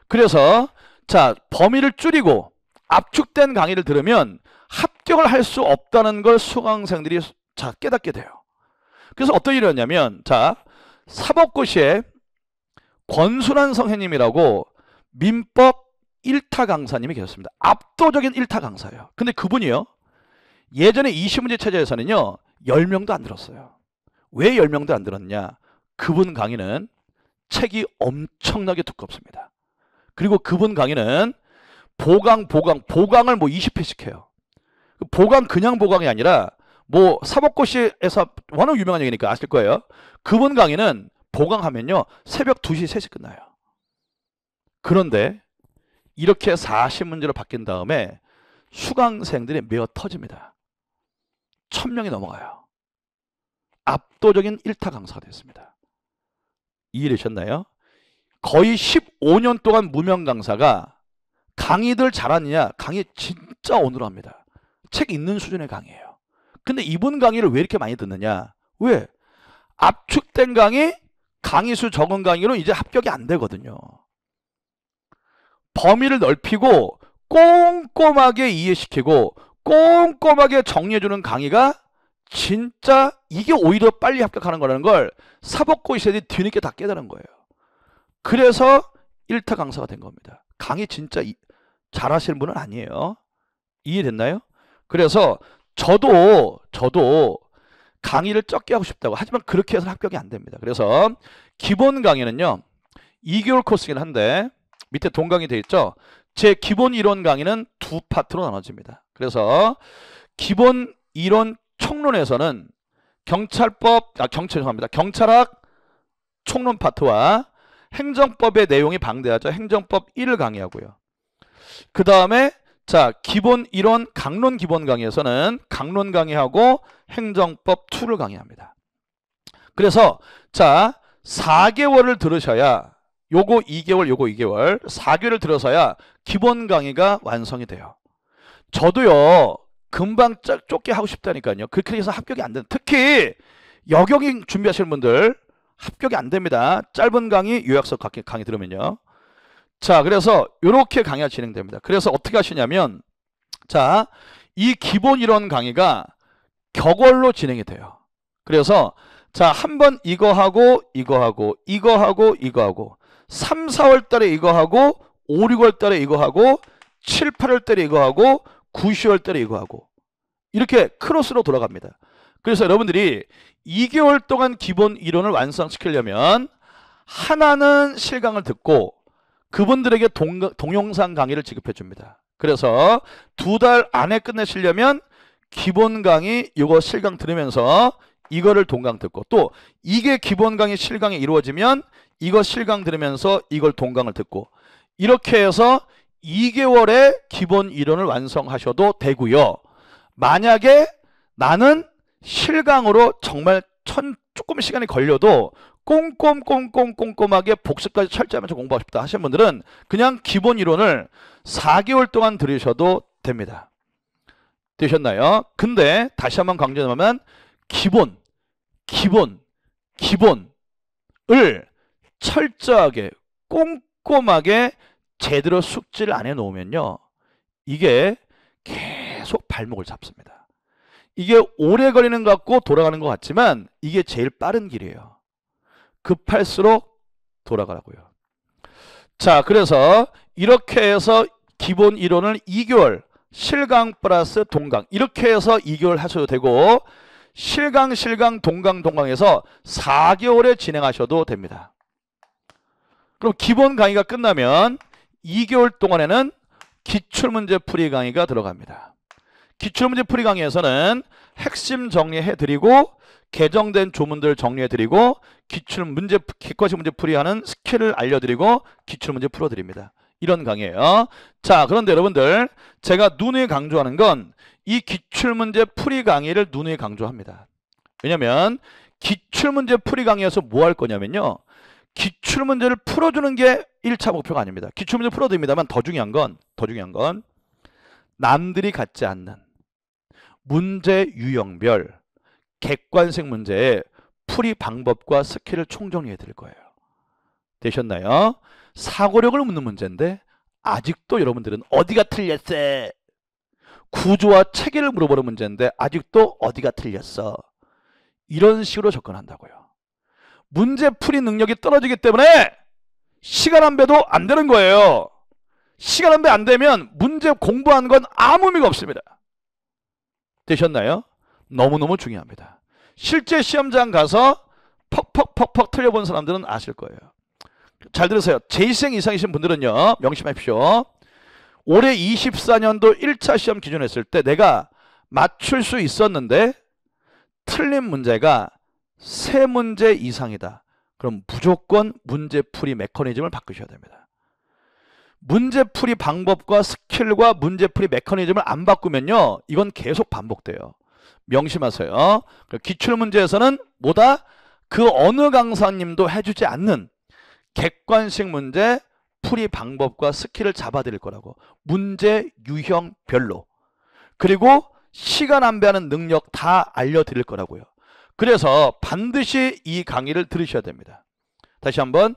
그래서 자 범위를 줄이고 압축된 강의를 들으면 합격을 할 수 없다는 걸 수강생들이 자 깨닫게 돼요. 그래서 어떤 일이 었냐면 자 사법고시에 권순환 선생님이라고 민법 1타 강사님이 계셨습니다. 압도적인 1타 강사예요. 근데 그분이요. 예전에 20문제 체제에서는요. 10명도 안 들었어요. 왜 10명도 안 들었냐. 그분 강의는 책이 엄청나게 두껍습니다. 그리고 그분 강의는 보강을 뭐 20회씩 해요. 보강 그냥 보강이 아니라 뭐 사법고시에서 워낙 유명한 얘기니까 아실 거예요. 그분 강의는 보강하면요. 새벽 2시, 3시 끝나요. 그런데 이렇게 40문제로 바뀐 다음에 수강생들이 메어 터집니다. 1000명이 넘어가요. 압도적인 1타 강사가 됐습니다. 이해되셨나요? 거의 15년 동안 무명 강사가 강의들 잘하느냐? 강의 진짜 어눌합니다. 책 읽는 수준의 강의예요. 근데 이분 강의를 왜 이렇게 많이 듣느냐? 왜? 압축된 강의 수 적은 강의로 이제 합격이 안 되거든요. 범위를 넓히고 꼼꼼하게 이해시키고 꼼꼼하게 정리해주는 강의가 진짜 이게 오히려 빨리 합격하는 거라는 걸 사법고시들이 뒤늦게 다 깨달은 거예요. 그래서 1타 강사가 된 겁니다. 강의 진짜 잘하시는 분은 아니에요. 이해됐나요? 그래서 저도 강의를 적게 하고 싶다고 하지만 그렇게 해서는 합격이 안 됩니다. 그래서 기본 강의는요. 2개월 코스긴 한데 밑에 동강이 되어 있죠. 제 기본 이론 강의는 두 파트로 나눠집니다. 그래서 기본 이론 총론에서는 경찰학 총론 파트와 행정법의 내용이 방대하죠. 행정법 1을 강의하고요. 그 다음에 자 기본 이론 강론 기본 강의에서는 강론 강의하고 행정법 2를 강의합니다. 그래서 자 4개월을 들으셔야 요거 2개월 요거 2개월 4개월을 들어서야 기본 강의가 완성이 돼요. 저도요 금방 좁게 하고 싶다니까요. 그렇게 해서 합격이 안 되는 특히 여경이 준비하시는 분들 합격이 안 됩니다. 짧은 강의 요약서 강의 들으면요. 자 그래서 이렇게 강의가 진행됩니다. 그래서 어떻게 하시냐면 자 이 기본 이론 강의가 격월로 진행이 돼요. 그래서 자 한번 이거 하고 3, 4월 달에 이거 하고 5, 6월 달에 이거 하고 7, 8월 달에 이거 하고 9, 10월 달에 이거 하고 이렇게 크로스로 돌아갑니다. 그래서 여러분들이 2개월 동안 기본 이론을 완성시키려면 하나는 실강을 듣고 그분들에게 동영상 강의를 지급해 줍니다. 그래서 2달 안에 끝내시려면 기본 강의 이거 실강 들으면서 이거를 동강 듣고 또 이게 기본 강의 실강이 이루어지면 이거 실강 들으면서 이걸 동강을 듣고 이렇게 해서 2개월에 기본 이론을 완성하셔도 되고요. 만약에 나는 실강으로 정말 조금 시간이 걸려도 꼼꼼하게 복습까지 철저하면서 공부하고 싶다 하시는 분들은 그냥 기본 이론을 4개월 동안 들으셔도 됩니다. 되셨나요? 근데 다시 한번 강조하면 기본을 철저하게 꼼꼼하게 제대로 숙지를 안 해놓으면요, 이게 계속 발목을 잡습니다. 이게 오래 걸리는 것 같고 돌아가는 것 같지만 이게 제일 빠른 길이에요. 급할수록 돌아가라고요. 자, 그래서 이렇게 해서 기본 이론을 2개월, 실강 플러스 동강 이렇게 해서 2개월 하셔도 되고, 실강, 동강에서 4개월에 진행하셔도 됩니다. 그럼 기본 강의가 끝나면 2개월 동안에는 기출문제 풀이 강의가 들어갑니다. 기출문제 풀이 강의에서는 핵심 정리해드리고 개정된 조문들 정리해드리고 객관식 문제 풀이하는 스킬을 알려드리고 기출문제 풀어드립니다. 이런 강의예요. 자, 그런데 여러분들, 제가 누누이 강조하는 건 이 기출문제 풀이 강의를 누누이 강조합니다. 왜냐면 기출문제 풀이 강의에서 뭐 할 거냐면요, 기출문제를 풀어주는 게 1차 목표가 아닙니다. 기출문제 풀어드립니다만 더 중요한 건 남들이 갖지 않는 문제 유형별 객관식 문제의 풀이 방법과 스킬을 총정리해 드릴 거예요. 되셨나요? 사고력을 묻는 문제인데 아직도 여러분들은 어디가 틀렸어? 구조와 체계를 물어보는 문제인데 아직도 어디가 틀렸어? 이런 식으로 접근한다고요. 문제 풀이 능력이 떨어지기 때문에 시간 안배도 안 되는 거예요. 시간 안배 안 되면 문제 공부한 건 아무 의미가 없습니다. 되셨나요? 너무너무 중요합니다. 실제 시험장 가서 퍽 틀려본 사람들은 아실 거예요. 잘 들으세요. 제2생 이상이신 분들은요, 명심하십시오. 올해 24년도 1차 시험 기준했을 때 내가 맞출 수 있었는데 틀린 문제가 3문제 이상이다. 그럼 무조건 문제풀이 메커니즘을 바꾸셔야 됩니다. 문제풀이 방법과 스킬과 문제풀이 메커니즘을 안 바꾸면요, 이건 계속 반복돼요. 명심하세요. 기출문제에서는 뭐다? 그 어느 강사님도 해주지 않는 객관식 문제 풀이 방법과 스킬을 잡아드릴 거라고. 문제 유형별로. 그리고 시간 안배하는 능력 다 알려드릴 거라고요. 그래서 반드시 이 강의를 들으셔야 됩니다. 다시 한번,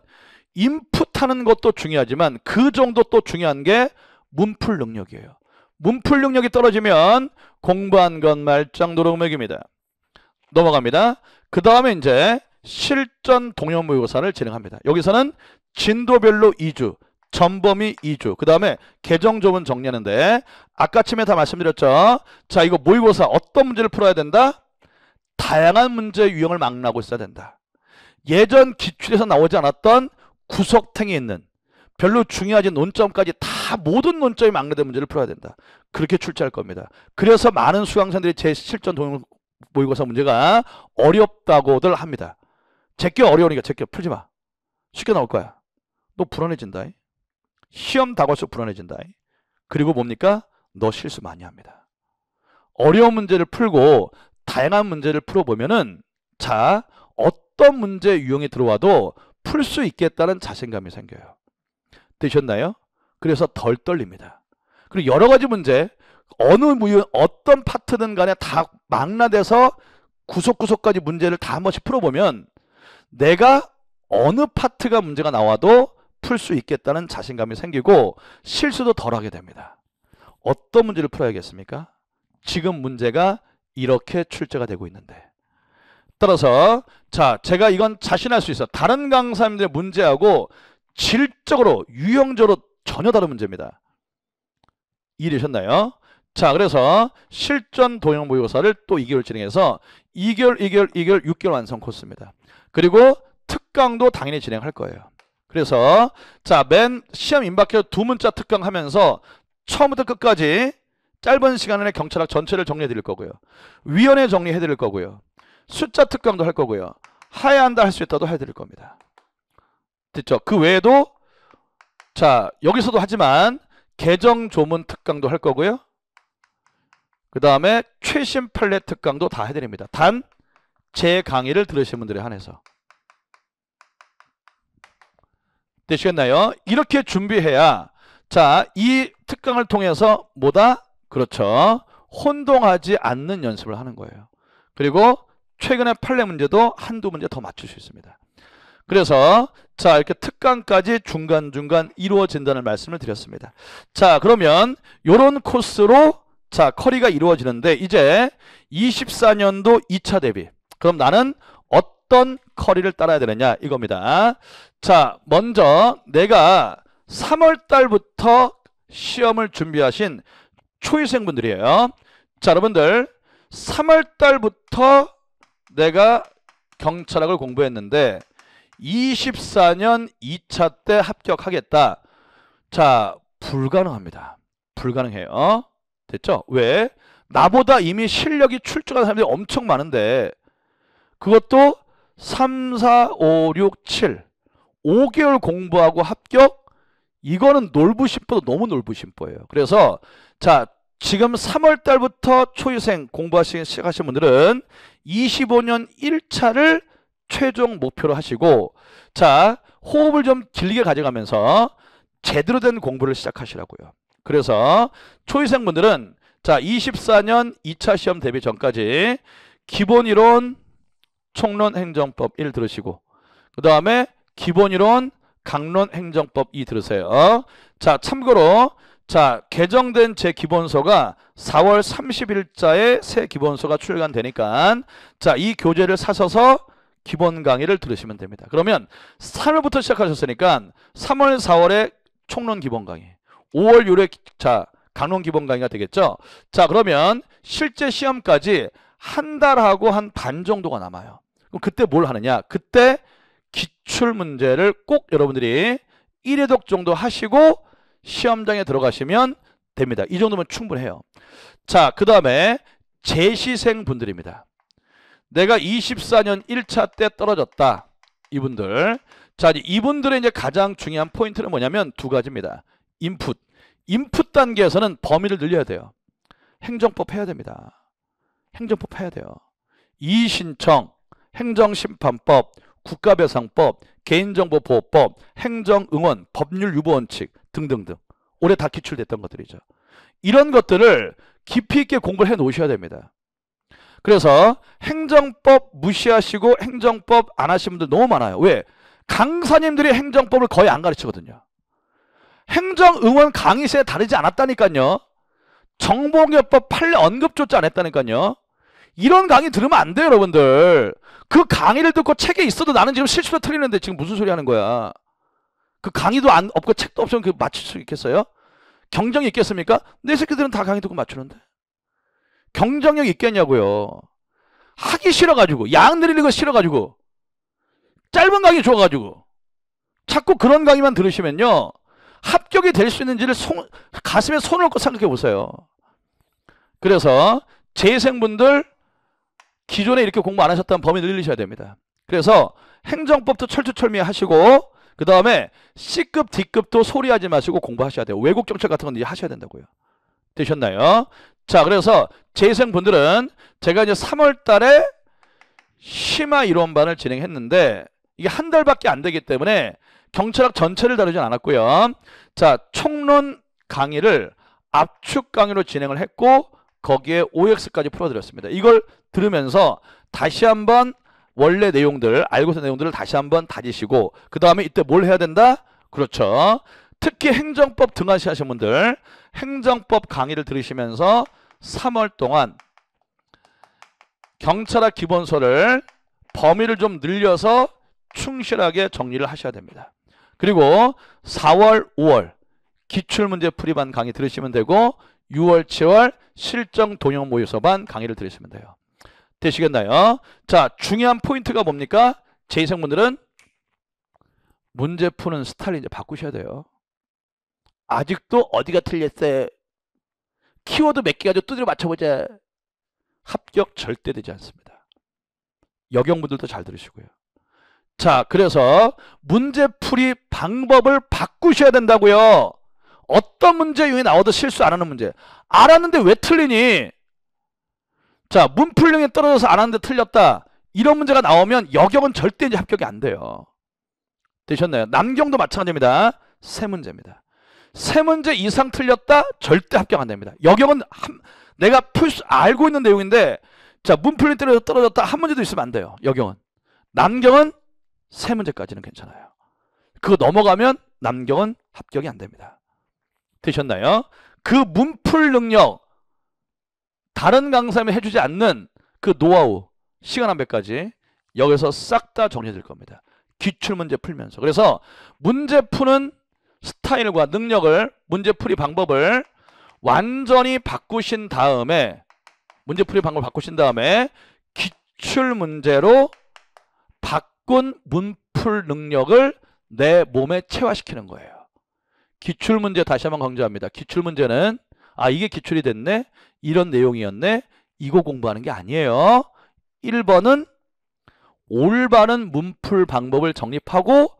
인풋하는 것도 중요하지만 그 정도 또 중요한 게 문풀 능력이에요. 문풀 능력이 떨어지면 공부한 건 말짱 도루묵입니다. 넘어갑니다. 그 다음에 이제 실전 동형 모의고사를 진행합니다. 여기서는 진도별로 2주, 전범위 2주, 그 다음에 개정 조문 정리하는데 아까쯤에 다 말씀드렸죠. 자, 이거 모의고사 어떤 문제를 풀어야 된다? 다양한 문제 유형을 망라하고 있어야 된다. 예전 기출에서 나오지 않았던 구석탱이 있는 별로 중요하지 논점까지 다 모든 논점이 망라된 문제를 풀어야 된다. 그렇게 출제할 겁니다. 그래서 많은 수강생들이 제 실전 동형 모의고사 문제가 어렵다고들 합니다. 제게 어려우니까 제게 풀지 마. 쉽게 나올 거야. 너 불안해진다. 시험 다가올수록 불안해진다. 그리고 뭡니까? 너 실수 많이 합니다. 어려운 문제를 풀고 다양한 문제를 풀어보면은, 자, 어떤 문제 유형이 들어와도 풀 수 있겠다는 자신감이 생겨요. 되셨나요? 그래서 덜 떨립니다. 그리고 여러 가지 문제, 어떤 파트든 간에 다 망라돼서 구석구석까지 문제를 다 한 번씩 풀어보면 내가 어느 파트가 문제가 나와도 풀 수 있겠다는 자신감이 생기고 실수도 덜 하게 됩니다. 어떤 문제를 풀어야겠습니까? 지금 문제가 이렇게 출제가 되고 있는데. 따라서 자, 제가 이건 자신할 수 있어. 다른 강사님들의 문제하고 질적으로 유형적으로 전혀 다른 문제입니다. 이해되셨나요? 자, 그래서 실전 도형 모의고사를 또 2개월 진행해서 2개월 6개월 완성 코스입니다. 그리고 특강도 당연히 진행할 거예요. 그래서 자, 맨 시험 임박해서 2문자 특강 하면서 처음부터 끝까지 짧은 시간 안에 경찰학 전체를 정리해 드릴 거고요. 위원회 정리해 드릴 거고요. 숫자 특강도 할 거고요. 해야 한다 할 수 있다도 해 드릴 겁니다. 됐죠? 그 외에도 자, 여기서도 하지만 개정 조문 특강도 할 거고요. 그 다음에 최신 판례 특강도 다 해드립니다. 단 제 강의를 들으신 분들에 한해서. 되시겠나요? 이렇게 준비해야 자, 이 특강을 통해서 뭐다? 그렇죠. 혼동하지 않는 연습을 하는 거예요. 그리고 최근에 판례 문제도 한두 문제 더 맞출 수 있습니다. 그래서 자, 이렇게 특강까지 중간중간 이루어진다는 말씀을 드렸습니다. 자, 그러면 요런 코스로 자, 커리가 이루어지는데 이제 24년도 2차 대비. 그럼 나는 어떤 커리를 따라야 되느냐 이겁니다. 자, 먼저 내가 3월 달부터 시험을 준비하신 초이생분들이에요. 자, 여러분들 3월 달부터 내가 경찰학을 공부했는데 24년 2차 때 합격하겠다. 자, 불가능합니다. 불가능해요. 됐죠? 왜? 나보다 이미 실력이 출중한 사람들이 엄청 많은데 그것도 3, 4, 5, 6, 7 5개월 공부하고 합격? 이거는 놀부심보도 너무 놀부심보예요. 그래서 자, 지금 3월 달부터 초이생 공부하시기 시작하신 분들은 25년 1차를 최종 목표로 하시고 자, 호흡을 좀 길게 가져가면서 제대로 된 공부를 시작하시라고요. 그래서 초이생분들은 자, 24년 2차 시험 대비 전까지 기본이론 총론 행정법 1 들으시고 그 다음에 기본이론 강론 행정법 2 들으세요. 자, 참고로 자, 개정된 제 기본서가 4월 30일자에 새 기본서가 출간되니까 자, 이 교재를 사셔서 기본 강의를 들으시면 됩니다. 그러면 3월부터 시작하셨으니까 3월, 4월에 총론 기본 강의, 5월, 6월에 자, 강론 기본 강의가 되겠죠. 자, 그러면 실제 시험까지 한 달하고 한 반 정도가 남아요. 그럼 그때 뭘 하느냐? 그때 기출 문제를 꼭 여러분들이 1회독 정도 하시고 시험장에 들어가시면 됩니다. 이 정도면 충분해요. 자, 그 다음에 재시생 분들입니다. 내가 24년 1차 때 떨어졌다. 이분들. 자, 이분들의 이제 가장 중요한 포인트는 뭐냐면 두 가지입니다. 인풋. 인풋 단계에서는 범위를 늘려야 돼요. 행정법 해야 됩니다. 행정법 해야 돼요. 이의신청, 행정심판법, 국가배상법, 개인정보보호법, 행정응원, 법률유보원칙 등등등. 올해 다 기출됐던 것들이죠. 이런 것들을 깊이 있게 공부를 해 놓으셔야 됩니다. 그래서 행정법 무시하시고 행정법 안 하시는 분들 너무 많아요. 왜? 강사님들이 행정법을 거의 안 가르치거든요. 행정응원 강의서에 다르지 않았다니까요. 정보개혁법 판례 언급조차 안 했다니까요. 이런 강의 들으면 안 돼요, 여러분들. 그 강의를 듣고 책에 있어도 나는 지금 실수로 틀리는데 지금 무슨 소리 하는 거야. 그 강의도 없고 책도 없으면 그 맞출 수 있겠어요? 경쟁이 있겠습니까? 내 새끼들은 다 강의 듣고 맞추는데. 경쟁력 있겠냐고요. 하기 싫어가지고, 양 내리는 거 싫어가지고, 짧은 강의 줘가지고 자꾸 그런 강의만 들으시면요, 합격이 될 수 있는지를 가슴에 손을 얹고 생각해 보세요. 그래서 재생분들 기존에 이렇게 공부 안 하셨다면 범위 늘리셔야 됩니다. 그래서 행정법도 철두철미 하시고 그 다음에 C급, D급도 소리하지 마시고 공부하셔야 돼요. 외국 정책 같은 건 이제 하셔야 된다고요. 되셨나요? 자, 그래서 재생분들은 제가 이제 3월 달에 심화 이론반을 진행했는데 이게 한 달밖에 안 되기 때문에 경찰학 전체를 다루진 않았고요. 자, 총론 강의를 압축 강의로 진행을 했고 거기에 OX까지 풀어드렸습니다. 이걸 들으면서 다시 한번 원래 내용들, 알고 있는 내용들을 다시 한번 다지시고 그 다음에 이때 뭘 해야 된다? 그렇죠. 특히 행정법 등한시 하신 분들 행정법 강의를 들으시면서 3월 동안 경찰학 기본서를 범위를 좀 늘려서 충실하게 정리를 하셔야 됩니다. 그리고 4월, 5월 기출문제 풀이반 강의 들으시면 되고 6월, 7월 실정 동영 모의서반 강의를 들으시면 돼요. 되시겠나요? 자, 중요한 포인트가 뭡니까? 재생분들은 문제 푸는 스타일을 이제 바꾸셔야 돼요. 아직도 어디가 틀렸어요? 키워드 몇 개 가지고 두드려 맞춰보자. 합격 절대 되지 않습니다. 여경분들도 잘 들으시고요. 자, 그래서 문제풀이 방법을 바꾸셔야 된다고요. 어떤 문제 유형이 나와도 실수 안 하는 문제. 알았는데 왜 틀리니? 자, 문풀령에 떨어져서 안 하는데 틀렸다. 이런 문제가 나오면 여경은 절대 이제 합격이 안 돼요. 되셨나요? 남경도 마찬가지입니다. 세 문제입니다. 세 문제 이상 틀렸다? 절대 합격 안 됩니다. 여경은 내가 알고 있는 내용인데, 자, 문풀령 때려서 떨어졌다. 한 문제도 있으면 안 돼요. 여경은. 남경은 세 문제까지는 괜찮아요. 그거 넘어가면 남경은 합격이 안 됩니다. 되셨나요? 그 문풀 능력, 다른 강사님이 해주지 않는 그 노하우, 시간 한 배까지 여기서 싹 다 정리해질 겁니다. 기출문제 풀면서. 그래서 문제 푸는 스타일과 능력을, 문제풀이 방법을 완전히 바꾸신 다음에, 문제풀이 방법을 바꾸신 다음에 기출문제로 바꾼 문풀 능력을 내 몸에 체화시키는 거예요. 기출문제 다시 한번 강조합니다. 기출문제는 이게 기출이 됐네? 이런 내용이었네? 이거 공부하는 게 아니에요. 1번은 올바른 문풀 방법을 정립하고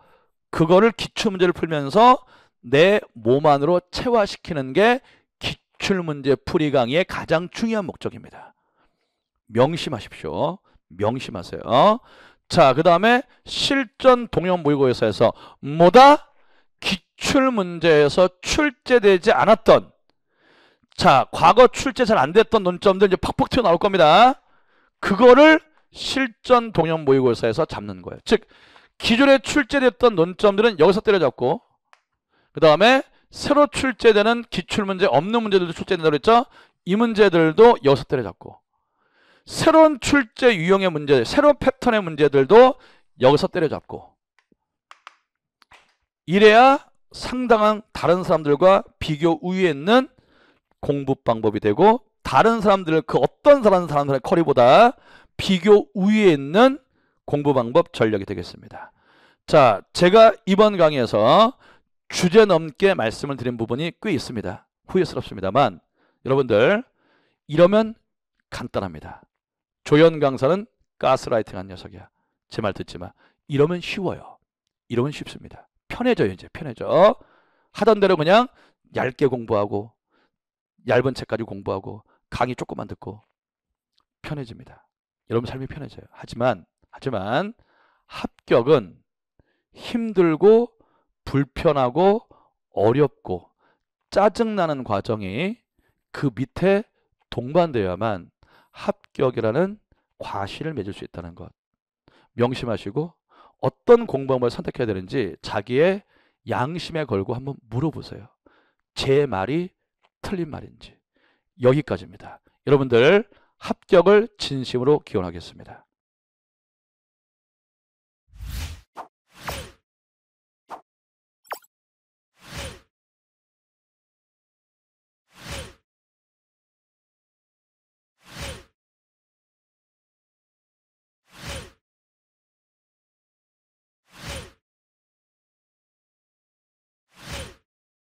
그거를 기출문제를 풀면서 내 몸 안으로 체화시키는 게 기출문제 풀이 강의의 가장 중요한 목적입니다. 명심하십시오. 명심하세요. 자, 그 다음에 실전 동영 모의고사에서 뭐다? 기출문제에서 출제되지 않았던, 자, 과거 출제 잘 안 됐던 논점들 이제 팍팍 튀어나올 겁니다. 그거를 실전 동영 모의고사에서 잡는 거예요. 즉, 기존에 출제됐던 논점들은 여기서 때려잡고, 그 다음에 새로 출제되는 기출문제 없는 문제들도 출제된다고 그랬죠? 이 문제들도 여기서 때려잡고, 새로운 출제 유형의 문제, 새로운 패턴의 문제들도 여기서 때려잡고, 이래야 상당한 다른 사람들과 비교 우위에 있는 공부 방법이 되고, 다른 사람들, 그 어떤 사람들의 커리보다 비교 우위에 있는 공부 방법 전략이 되겠습니다. 자, 제가 이번 강의에서 주제 넘게 말씀을 드린 부분이 꽤 있습니다. 후회스럽습니다만 여러분들, 이러면 간단합니다. 조연 강사는 가스라이팅한 녀석이야. 제 말 듣지 마. 이러면 쉬워요. 이러면 쉽습니다. 편해져요. 이제 편해져. 하던 대로 그냥 얇게 공부하고 얇은 책 가지고 공부하고 강의 조금만 듣고 편해집니다. 여러분 삶이 편해져요. 하지만 합격은 힘들고 불편하고 어렵고 짜증나는 과정이 그 밑에 동반되어야만 합격이라는 과실을 맺을 수 있다는 것 명심하시고, 어떤 공부 방법을 선택해야 되는지 자기의 양심에 걸고 한번 물어보세요. 제 말이 틀린 말인지. 여기까지입니다. 여러분들 합격을 진심으로 기원하겠습니다.